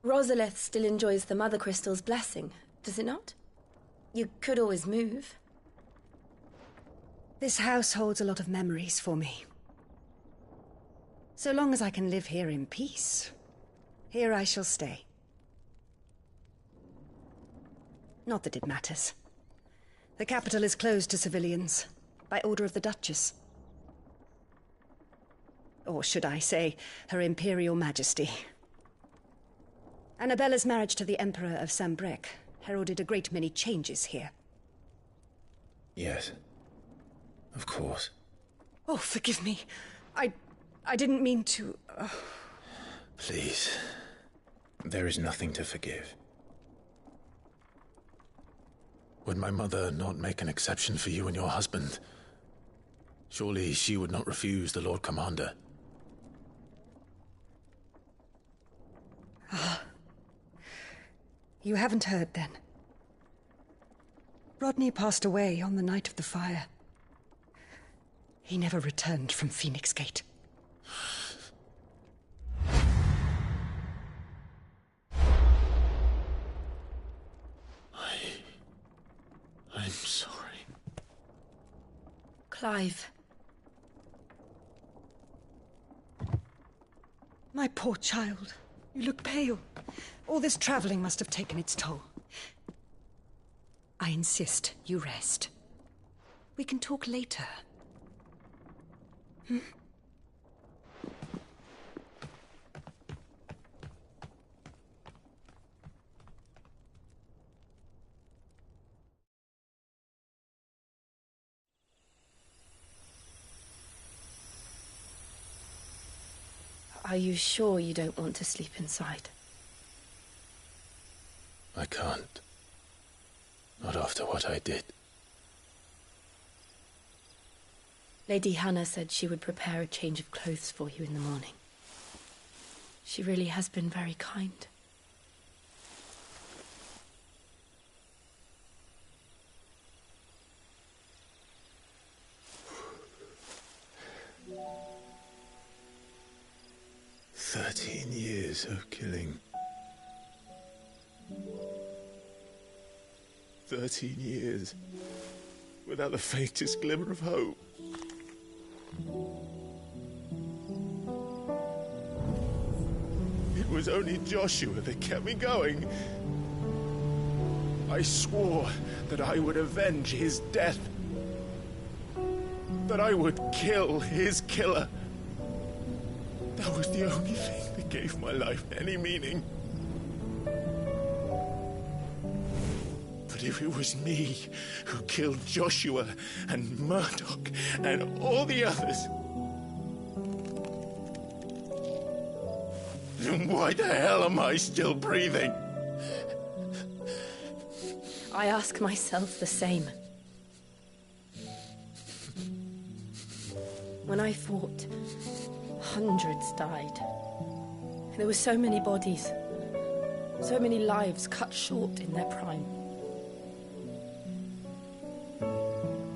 Rosalith still enjoys the Mother Crystal's blessing, does it not? You could always move. This house holds a lot of memories for me. So long as I can live here in peace, here I shall stay. Not that it matters. The capital is closed to civilians, by order of the Duchess. Or should I say, Her Imperial Majesty. Annabella's marriage to the Emperor of Sambrec heralded a great many changes here. Yes. Of course. Oh, forgive me. I didn't mean to... Please. There is nothing to forgive. Would my mother not make an exception for you and your husband? Surely she would not refuse the Lord Commander. Ah. You haven't heard, then. Rodney passed away on the night of the fire. He never returned from Phoenix Gate. I'm sorry. Clive. My poor child. You look pale. All this traveling must have taken its toll. I insist you rest. We can talk later. Hmm? Are you sure you don't want to sleep inside? I can't. Not after what I did. Lady Hannah said she would prepare a change of clothes for you in the morning. She really has been very kind. "13 years of killing. 13 years, without the faintest glimmer of hope. It was only Joshua that kept me going. I swore that I would avenge his death. That I would kill his killer. That was the only thing that gave my life any meaning. But if it was me who killed Joshua and Murdoch and all the others, then why the hell am I still breathing? I ask myself the same. When I fought, hundreds died. There were so many bodies, so many lives cut short in their prime.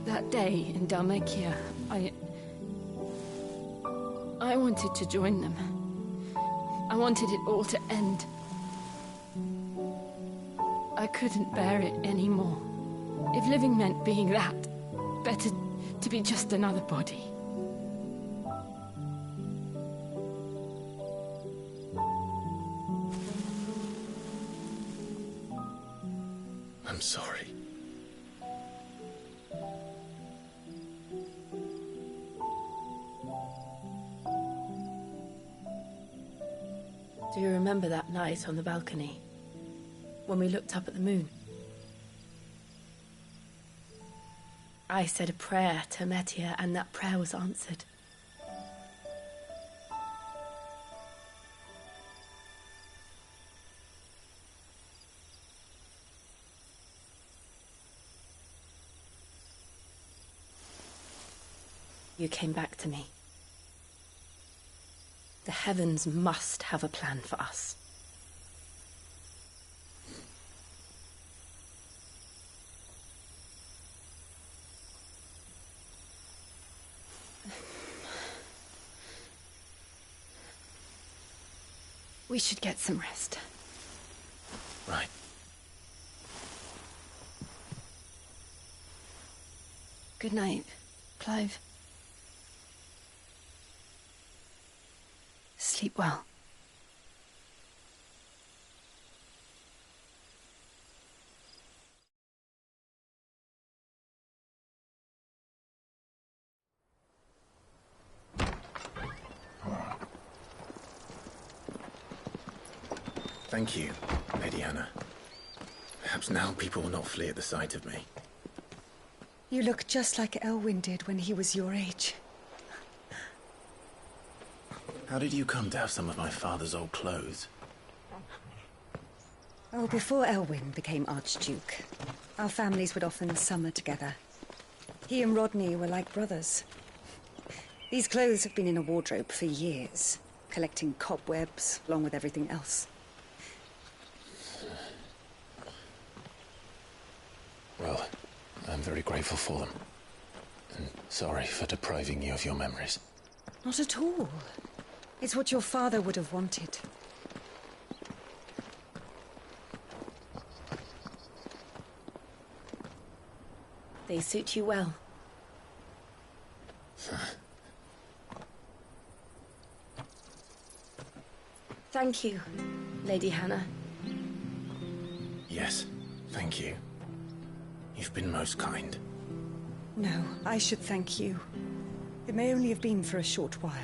That day in Dalmacia, I wanted to join them. I wanted it all to end. I couldn't bear it anymore. If living meant being that, better to be just another body. I'm sorry. Do you remember that night on the balcony, when we looked up at the moon? I said a prayer to Metia, and that prayer was answered. You came back to me. The heavens must have a plan for us. We should get some rest. Right. Good night, Clive. Sleep well. Thank you, Lady Hannah. Perhaps now people will not flee at the sight of me. You look just like Elwyn did when he was your age. How did you come to have some of my father's old clothes? Oh, before Elwyn became Archduke, our families would often summer together. He and Rodney were like brothers. These clothes have been in a wardrobe for years, collecting cobwebs along with everything else. Well, I'm very grateful for them. And sorry for depriving you of your memories. Not at all. It's what your father would have wanted. They suit you well. Thank you, Lady Hannah. Yes, thank you. You've been most kind. No, I should thank you. It may only have been for a short while.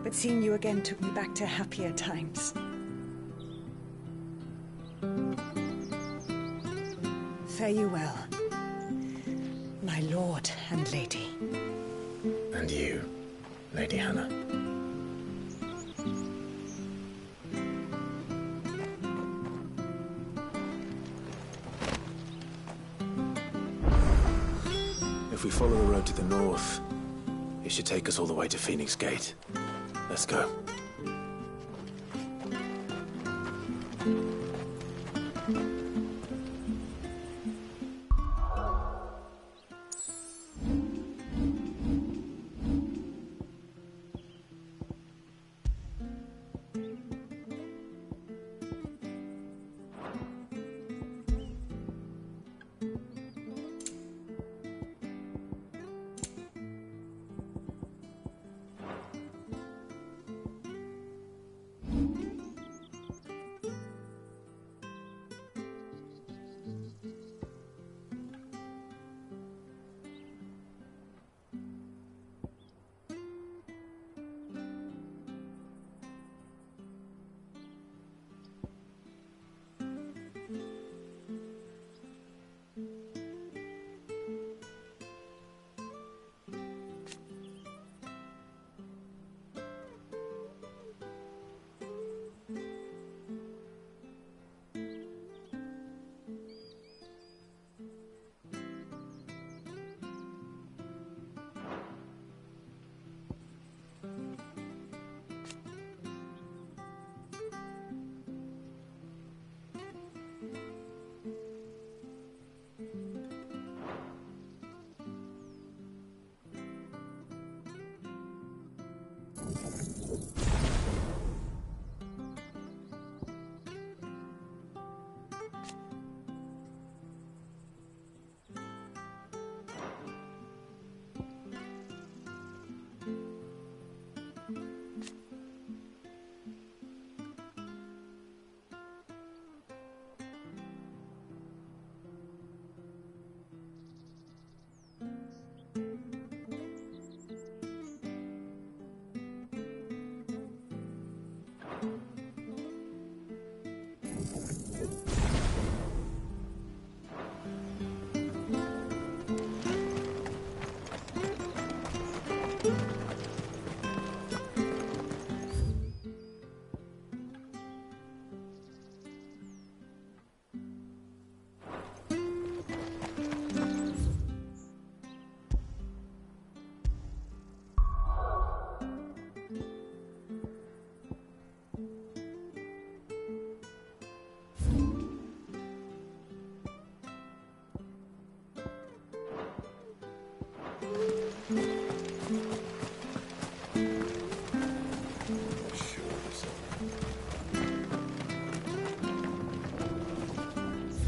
But seeing you again took me back to happier times. Fare you well, my lord and lady. And you, Lady Hannah. If we follow the road to the north, it should take us all the way to Phoenix Gate. Let's go.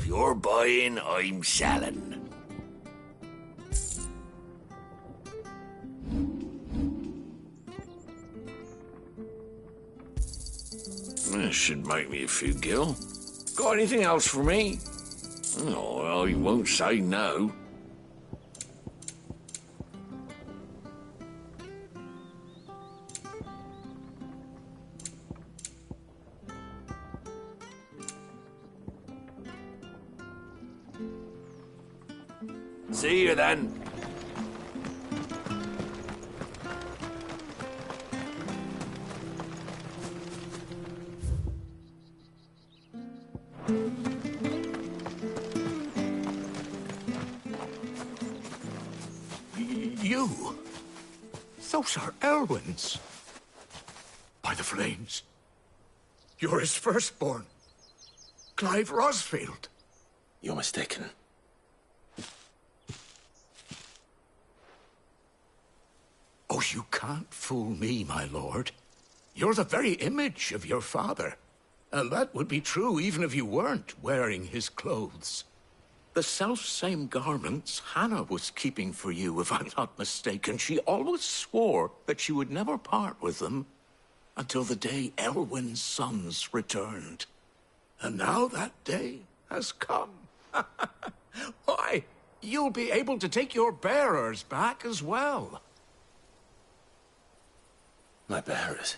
You're buying, I'm selling. This should make me a few gil. Got anything else for me? Oh, I won't say no. See you then. You? Those are Elwyn's. By the flames. You're his firstborn. Clive Rosfield. You're mistaken. Oh, you can't fool me, my lord. You're the very image of your father. And that would be true even if you weren't wearing his clothes. The self-same garments Hannah was keeping for you, if I'm not mistaken. She always swore that she would never part with them until the day Elwyn's sons returned. And now that day has come. Why, you'll be able to take your bearers back as well. My bearers?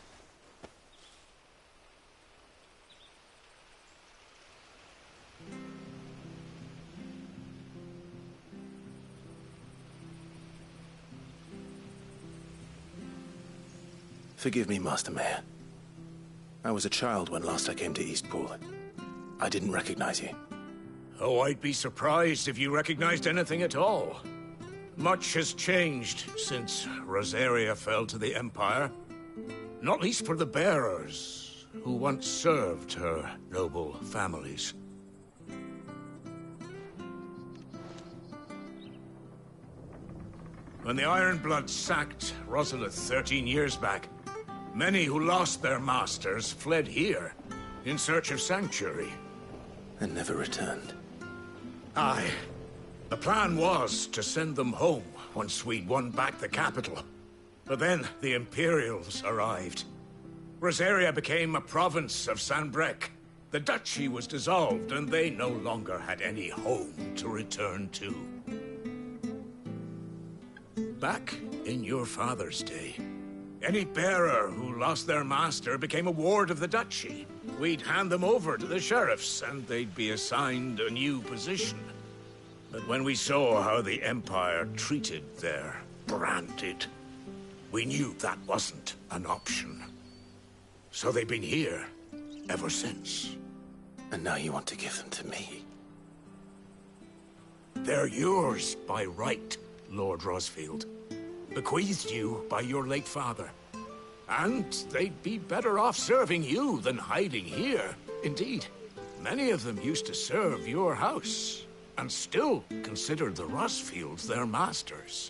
Forgive me, Master Mayor. I was a child when last I came to Eastpool. I didn't recognize you. Oh, I'd be surprised if you recognized anything at all. Much has changed since Rosaria fell to the Empire. Not least for the bearers, who once served her noble families. When the Ironbloods sacked Rosalith 13 years back, many who lost their masters fled here in search of sanctuary. And never returned. Aye, The plan was to send them home once we'd won back the capital. But then the Imperials arrived. Rosaria became a province of Sanbreque. The duchy was dissolved, and they no longer had any home to return to. Back in your father's day, any bearer who lost their master became a ward of the duchy. We'd hand them over to the sheriffs, and they'd be assigned a new position. But when we saw how the Empire treated their branded, we knew that wasn't an option. So they've been here ever since. And now you want to give them to me? They're yours by right, Lord Rosfield. Bequeathed you by your late father. And they'd be better off serving you than hiding here. Indeed, many of them used to serve your house, and still consider the Rosfields their masters.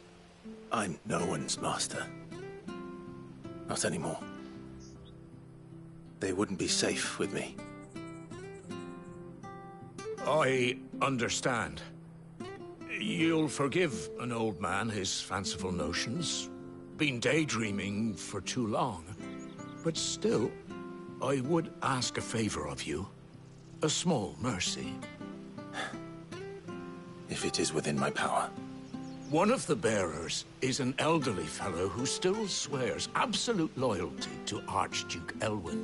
I'm no one's master. Not anymore. They wouldn't be safe with me. I understand. You'll forgive an old man his fanciful notions. Been daydreaming for too long. But still, I would ask a favor of you. A small mercy. If it is within my power. One of the bearers is an elderly fellow who still swears absolute loyalty to Archduke Elwyn.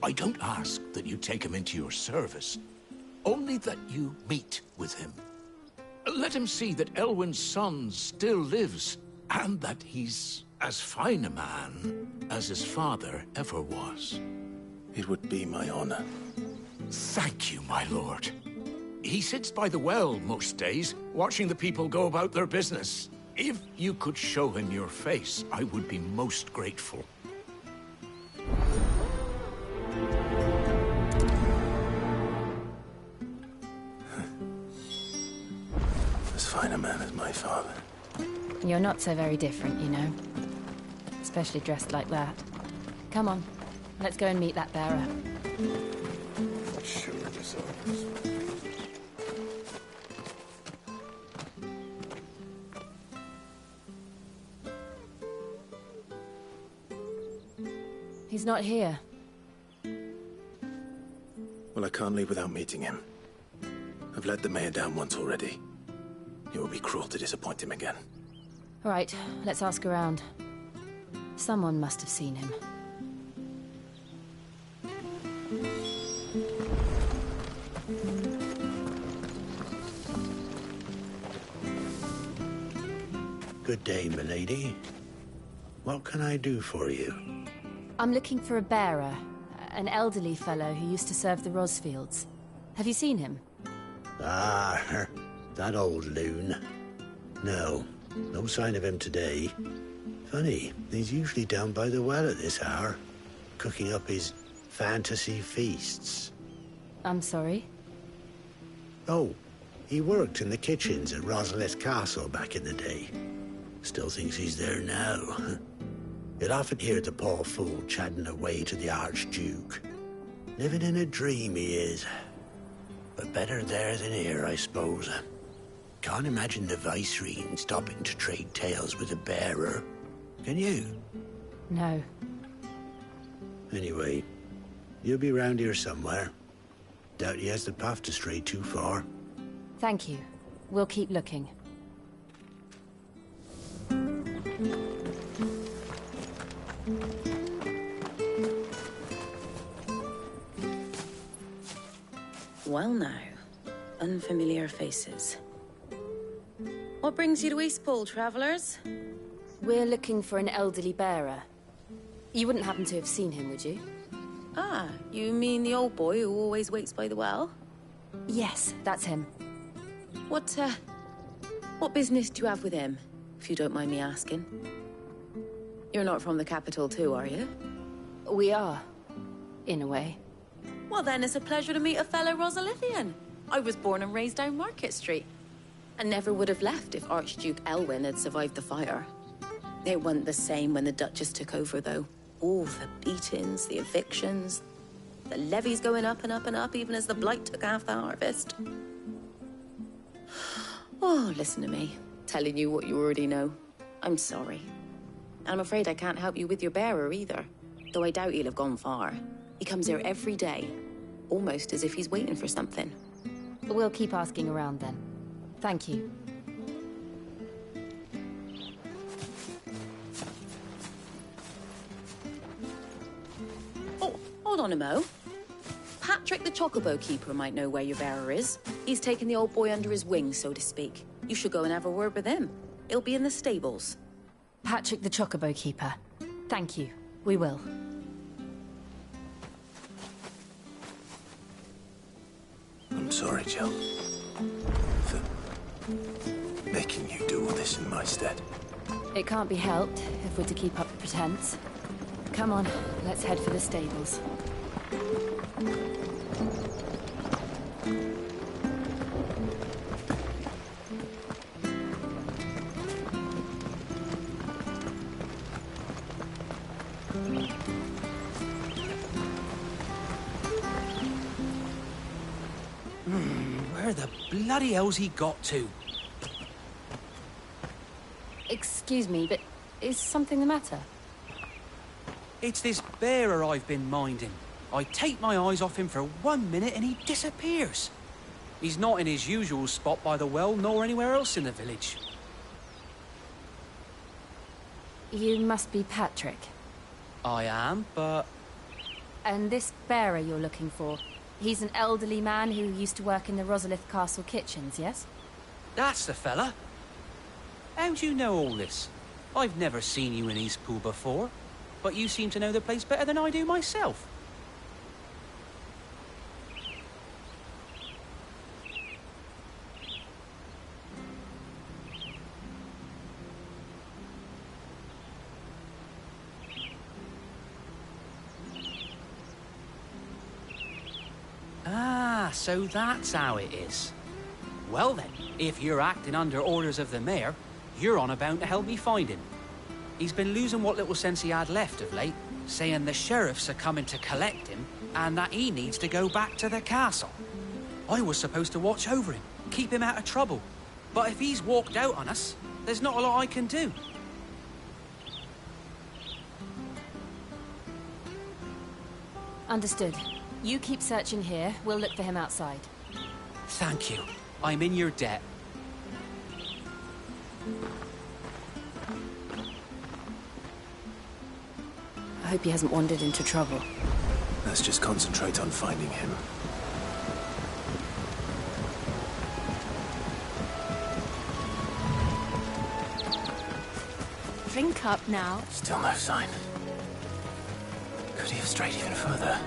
I don't ask that you take him into your service, only that you meet with him. Let him see that Elwyn's son still lives, and that he's as fine a man as his father ever was. It would be my honor. Thank you, my lord. He sits by the well most days, watching the people go about their business. If you could show him your face, I would be most grateful. As fine a man as my father. You're not so very different, you know. Especially dressed like that. Come on, let's go and meet that bearer. Sure deserves. He's not here. Well, I can't leave without meeting him. I've let the mayor down once already. It would be cruel to disappoint him again. All right, let's ask around. Someone must have seen him. Good day, milady. What can I do for you? I'm looking for a bearer, an elderly fellow who used to serve the Rosfields. Have you seen him? Ah, that old loon. No sign of him today. Funny, he's usually down by the well at this hour, cooking up his fantasy feasts. I'm sorry? Oh, he worked in the kitchens at Rosalith Castle back in the day. Still thinks he's there now. You'll often hear the poor fool chatting away to the Archduke. Living in a dream he is. But better there than here, I suppose. Can't imagine the Viceroy stopping to trade tales with a bearer. Can you? No. Anyway, you'll be round here somewhere. Doubt he has the path to stray too far. Thank you. We'll keep looking. Well now, unfamiliar faces. What brings you to Eastpool, travellers? We're looking for an elderly bearer. You wouldn't happen to have seen him, would you? Ah, you mean the old boy who always waits by the well? Yes, that's him. What business do you have with him, if you don't mind me asking? You're not from the capital too, are you? We are, in a way. Well then, it's a pleasure to meet a fellow Rosalithian. I was born and raised down Market Street. And never would have left if Archduke Elwyn had survived the fire. It wasn't the same when the Duchess took over, though. All the beatings, the evictions, the levies going up and up and up, even as the blight took half the harvest. Oh, Oh, listen to me. Telling you what you already know. I'm sorry. And I'm afraid I can't help you with your bearer either. Though I doubt he'll have gone far. He comes here every day. Almost as if he's waiting for something. We'll keep asking around then. Thank you. Oh, hold on a mo. Patrick the Chocobo Keeper might know where your bearer is. He's taken the old boy under his wing, so to speak. You should go and have a word with him. He'll be in the stables. Patrick the Chocobo Keeper. Thank you. We will. I'm sorry, Jill. For making you do all this in my stead. It can't be helped if we're to keep up the pretense. Come on, let's head for the stables. Where the bloody hell's he got to? Excuse me, but is something the matter? It's this bearer I've been minding. I take my eyes off him for 1 minute and he disappears. He's not in his usual spot by the well, nor anywhere else in the village. You must be Patrick. I am, but... And this bearer you're looking for, he's an elderly man who used to work in the Rosalith Castle kitchens, yes? That's the fella. How do you know all this? I've never seen you in Eastpool before, but you seem to know the place better than I do myself. Ah, so that's how it is. Well then, if you're acting under orders of the mayor, you're on about to help me find him. He's been losing what little sense he had left of late, saying the sheriffs are coming to collect him and that he needs to go back to the castle. I was supposed to watch over him, keep him out of trouble. But if he's walked out on us, there's not a lot I can do. Understood. You keep searching here, we'll look for him outside. Thank you. I'm in your debt. I hope he hasn't wandered into trouble. Let's just concentrate on finding him. Drink up now. Still no sign. Could he have strayed even further?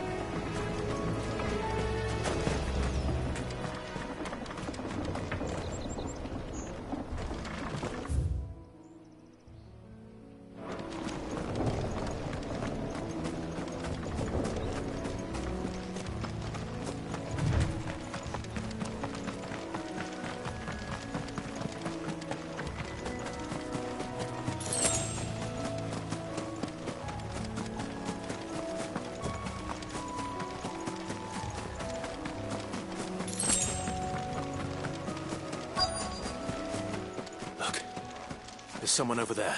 There's someone over there.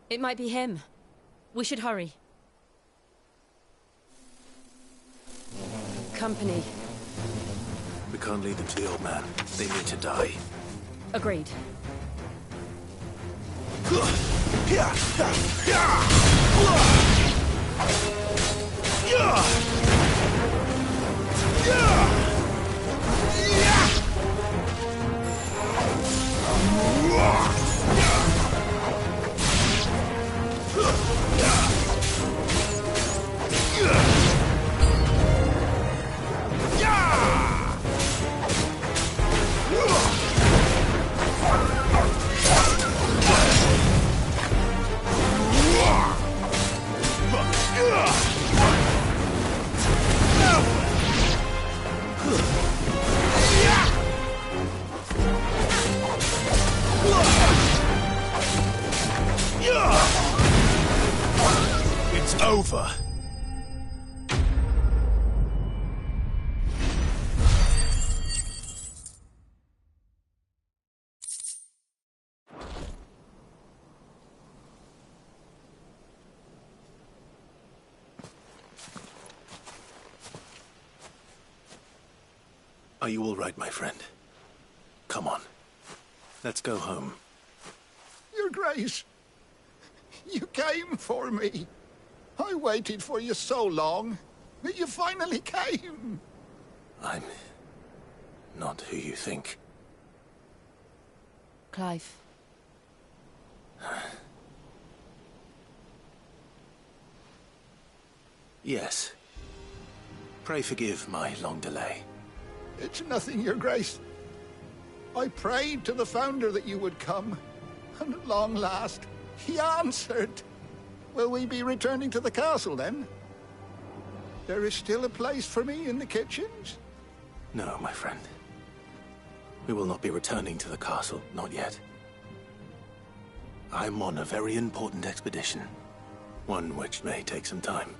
It might be him. We should hurry. Company. We can't lead them to the old man. They need to die. Agreed. Are you all right, my friend? Come on. Let's go home. Your Grace, you came for me. I waited for you so long, but you finally came. I'm not who you think. Clive. Yes. Pray forgive my long delay. It's nothing, Your Grace. I prayed to the Founder that you would come, and at long last, he answered. Will we be returning to the castle, then? There is still a place for me in the kitchens? No, my friend. We will not be returning to the castle, not yet. I'm on a very important expedition, one which may take some time.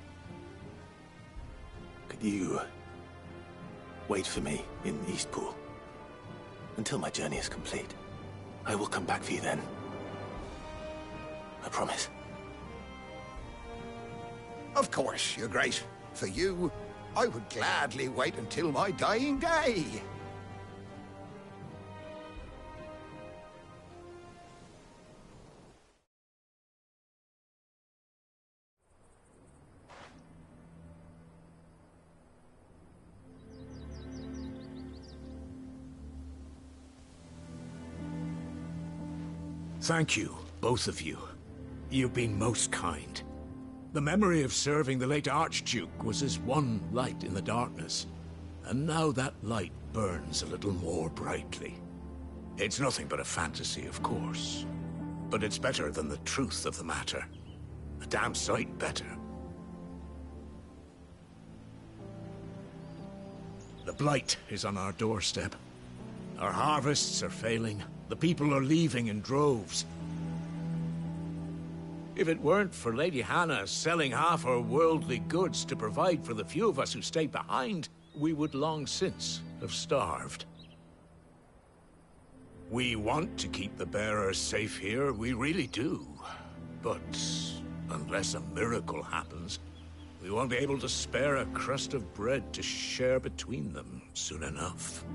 Could you wait for me in Eastpool until my journey is complete? I will come back for you then. I promise. Of course, Your Grace. For you, I would gladly wait until my dying day. Thank you, both of you. You've been most kind. The memory of serving the late Archduke was as one light in the darkness, and now that light burns a little more brightly. It's nothing but a fantasy, of course, but it's better than the truth of the matter. A damn sight better. The blight is on our doorstep. Our harvests are failing. The people are leaving in droves. If it weren't for Lady Hannah selling half our worldly goods to provide for the few of us who stay behind, we would long since have starved. We want to keep the bearers safe here, we really do. But unless a miracle happens, we won't be able to spare a crust of bread to share between them soon enough.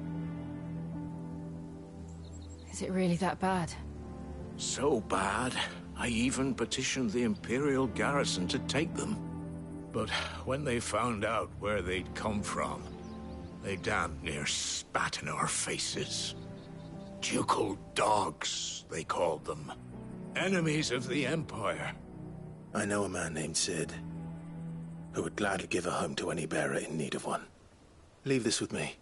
Is it really that bad? So bad, I even petitioned the Imperial garrison to take them. But when they found out where they'd come from, they damn near spat in our faces. Ducal dogs, they called them. Enemies of the Empire. I know a man named Sid, who would gladly give a home to any bearer in need of one. Leave this with me.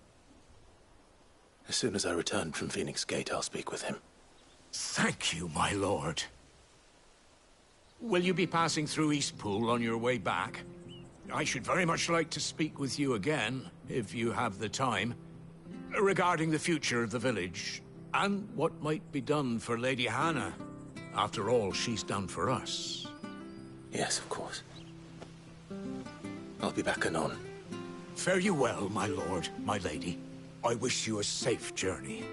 As soon as I return from Phoenix Gate, I'll speak with him. Thank you, my lord. Will you be passing through Eastpool on your way back? I should very much like to speak with you again, if you have the time, regarding the future of the village, and what might be done for Lady Hannah. After all she's done for us. Yes, of course. I'll be back anon. Fare you well, my lord, my lady. I wish you a safe journey.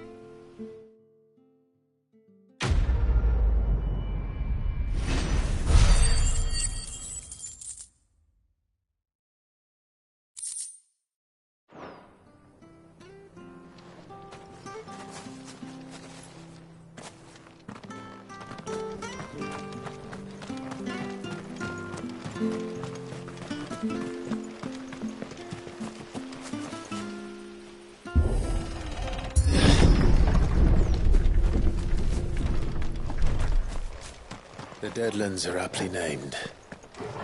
The Deadlands are aptly named.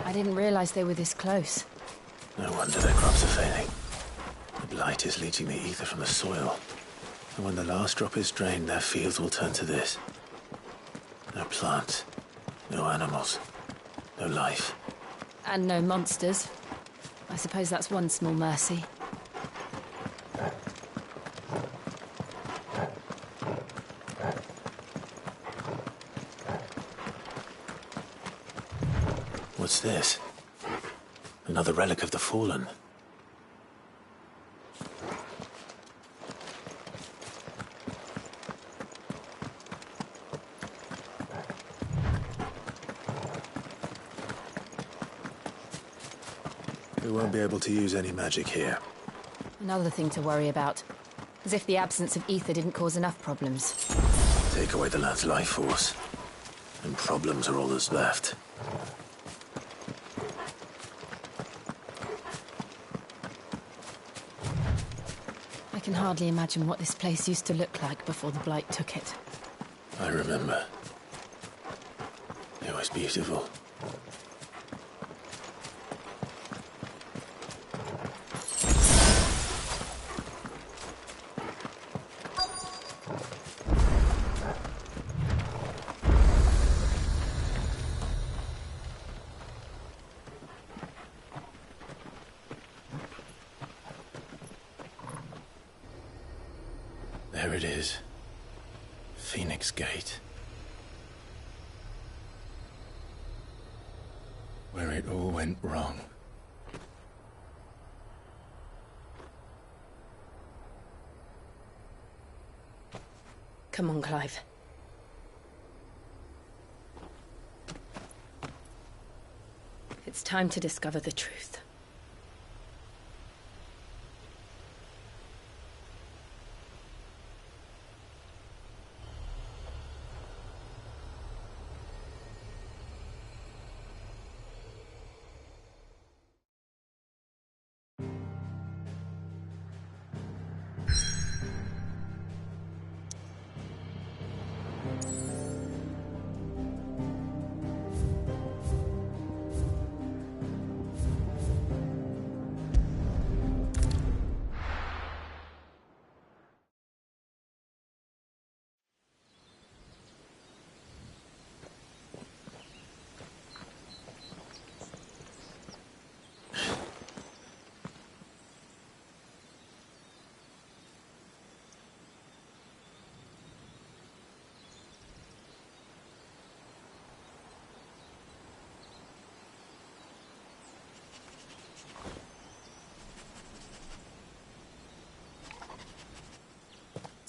I didn't realize they were this close. No wonder their crops are failing. The blight is leaching the ether from the soil. And when the last drop is drained, their fields will turn to this. No plants, no animals, no life. And no monsters. I suppose that's one small mercy. What's this? Another relic of the Fallen. We won't be able to use any magic here. Another thing to worry about. As if the absence of ether didn't cause enough problems. Take away the lad's life force, and problems are all that's left. I can hardly imagine what this place used to look like before the Blight took it. I remember. It was beautiful. There it is. Phoenix Gate. Where it all went wrong. Come on, Clive. It's time to discover the truth.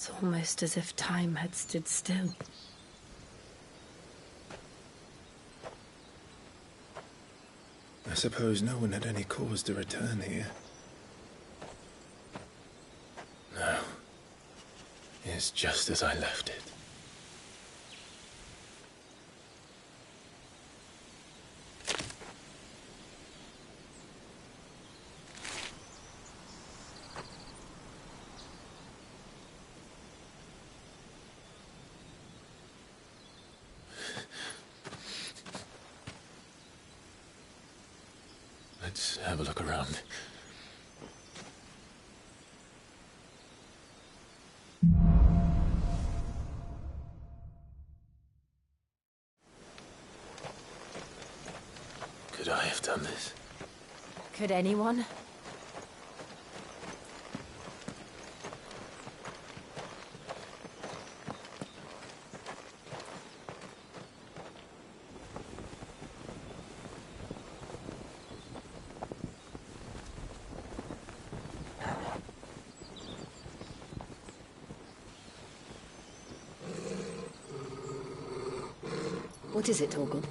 It's almost as if time had stood still. I suppose no one had any cause to return here. No. It's just as I left it. Let's have a look around. Could I have done this? Could anyone? What is it, Torgal?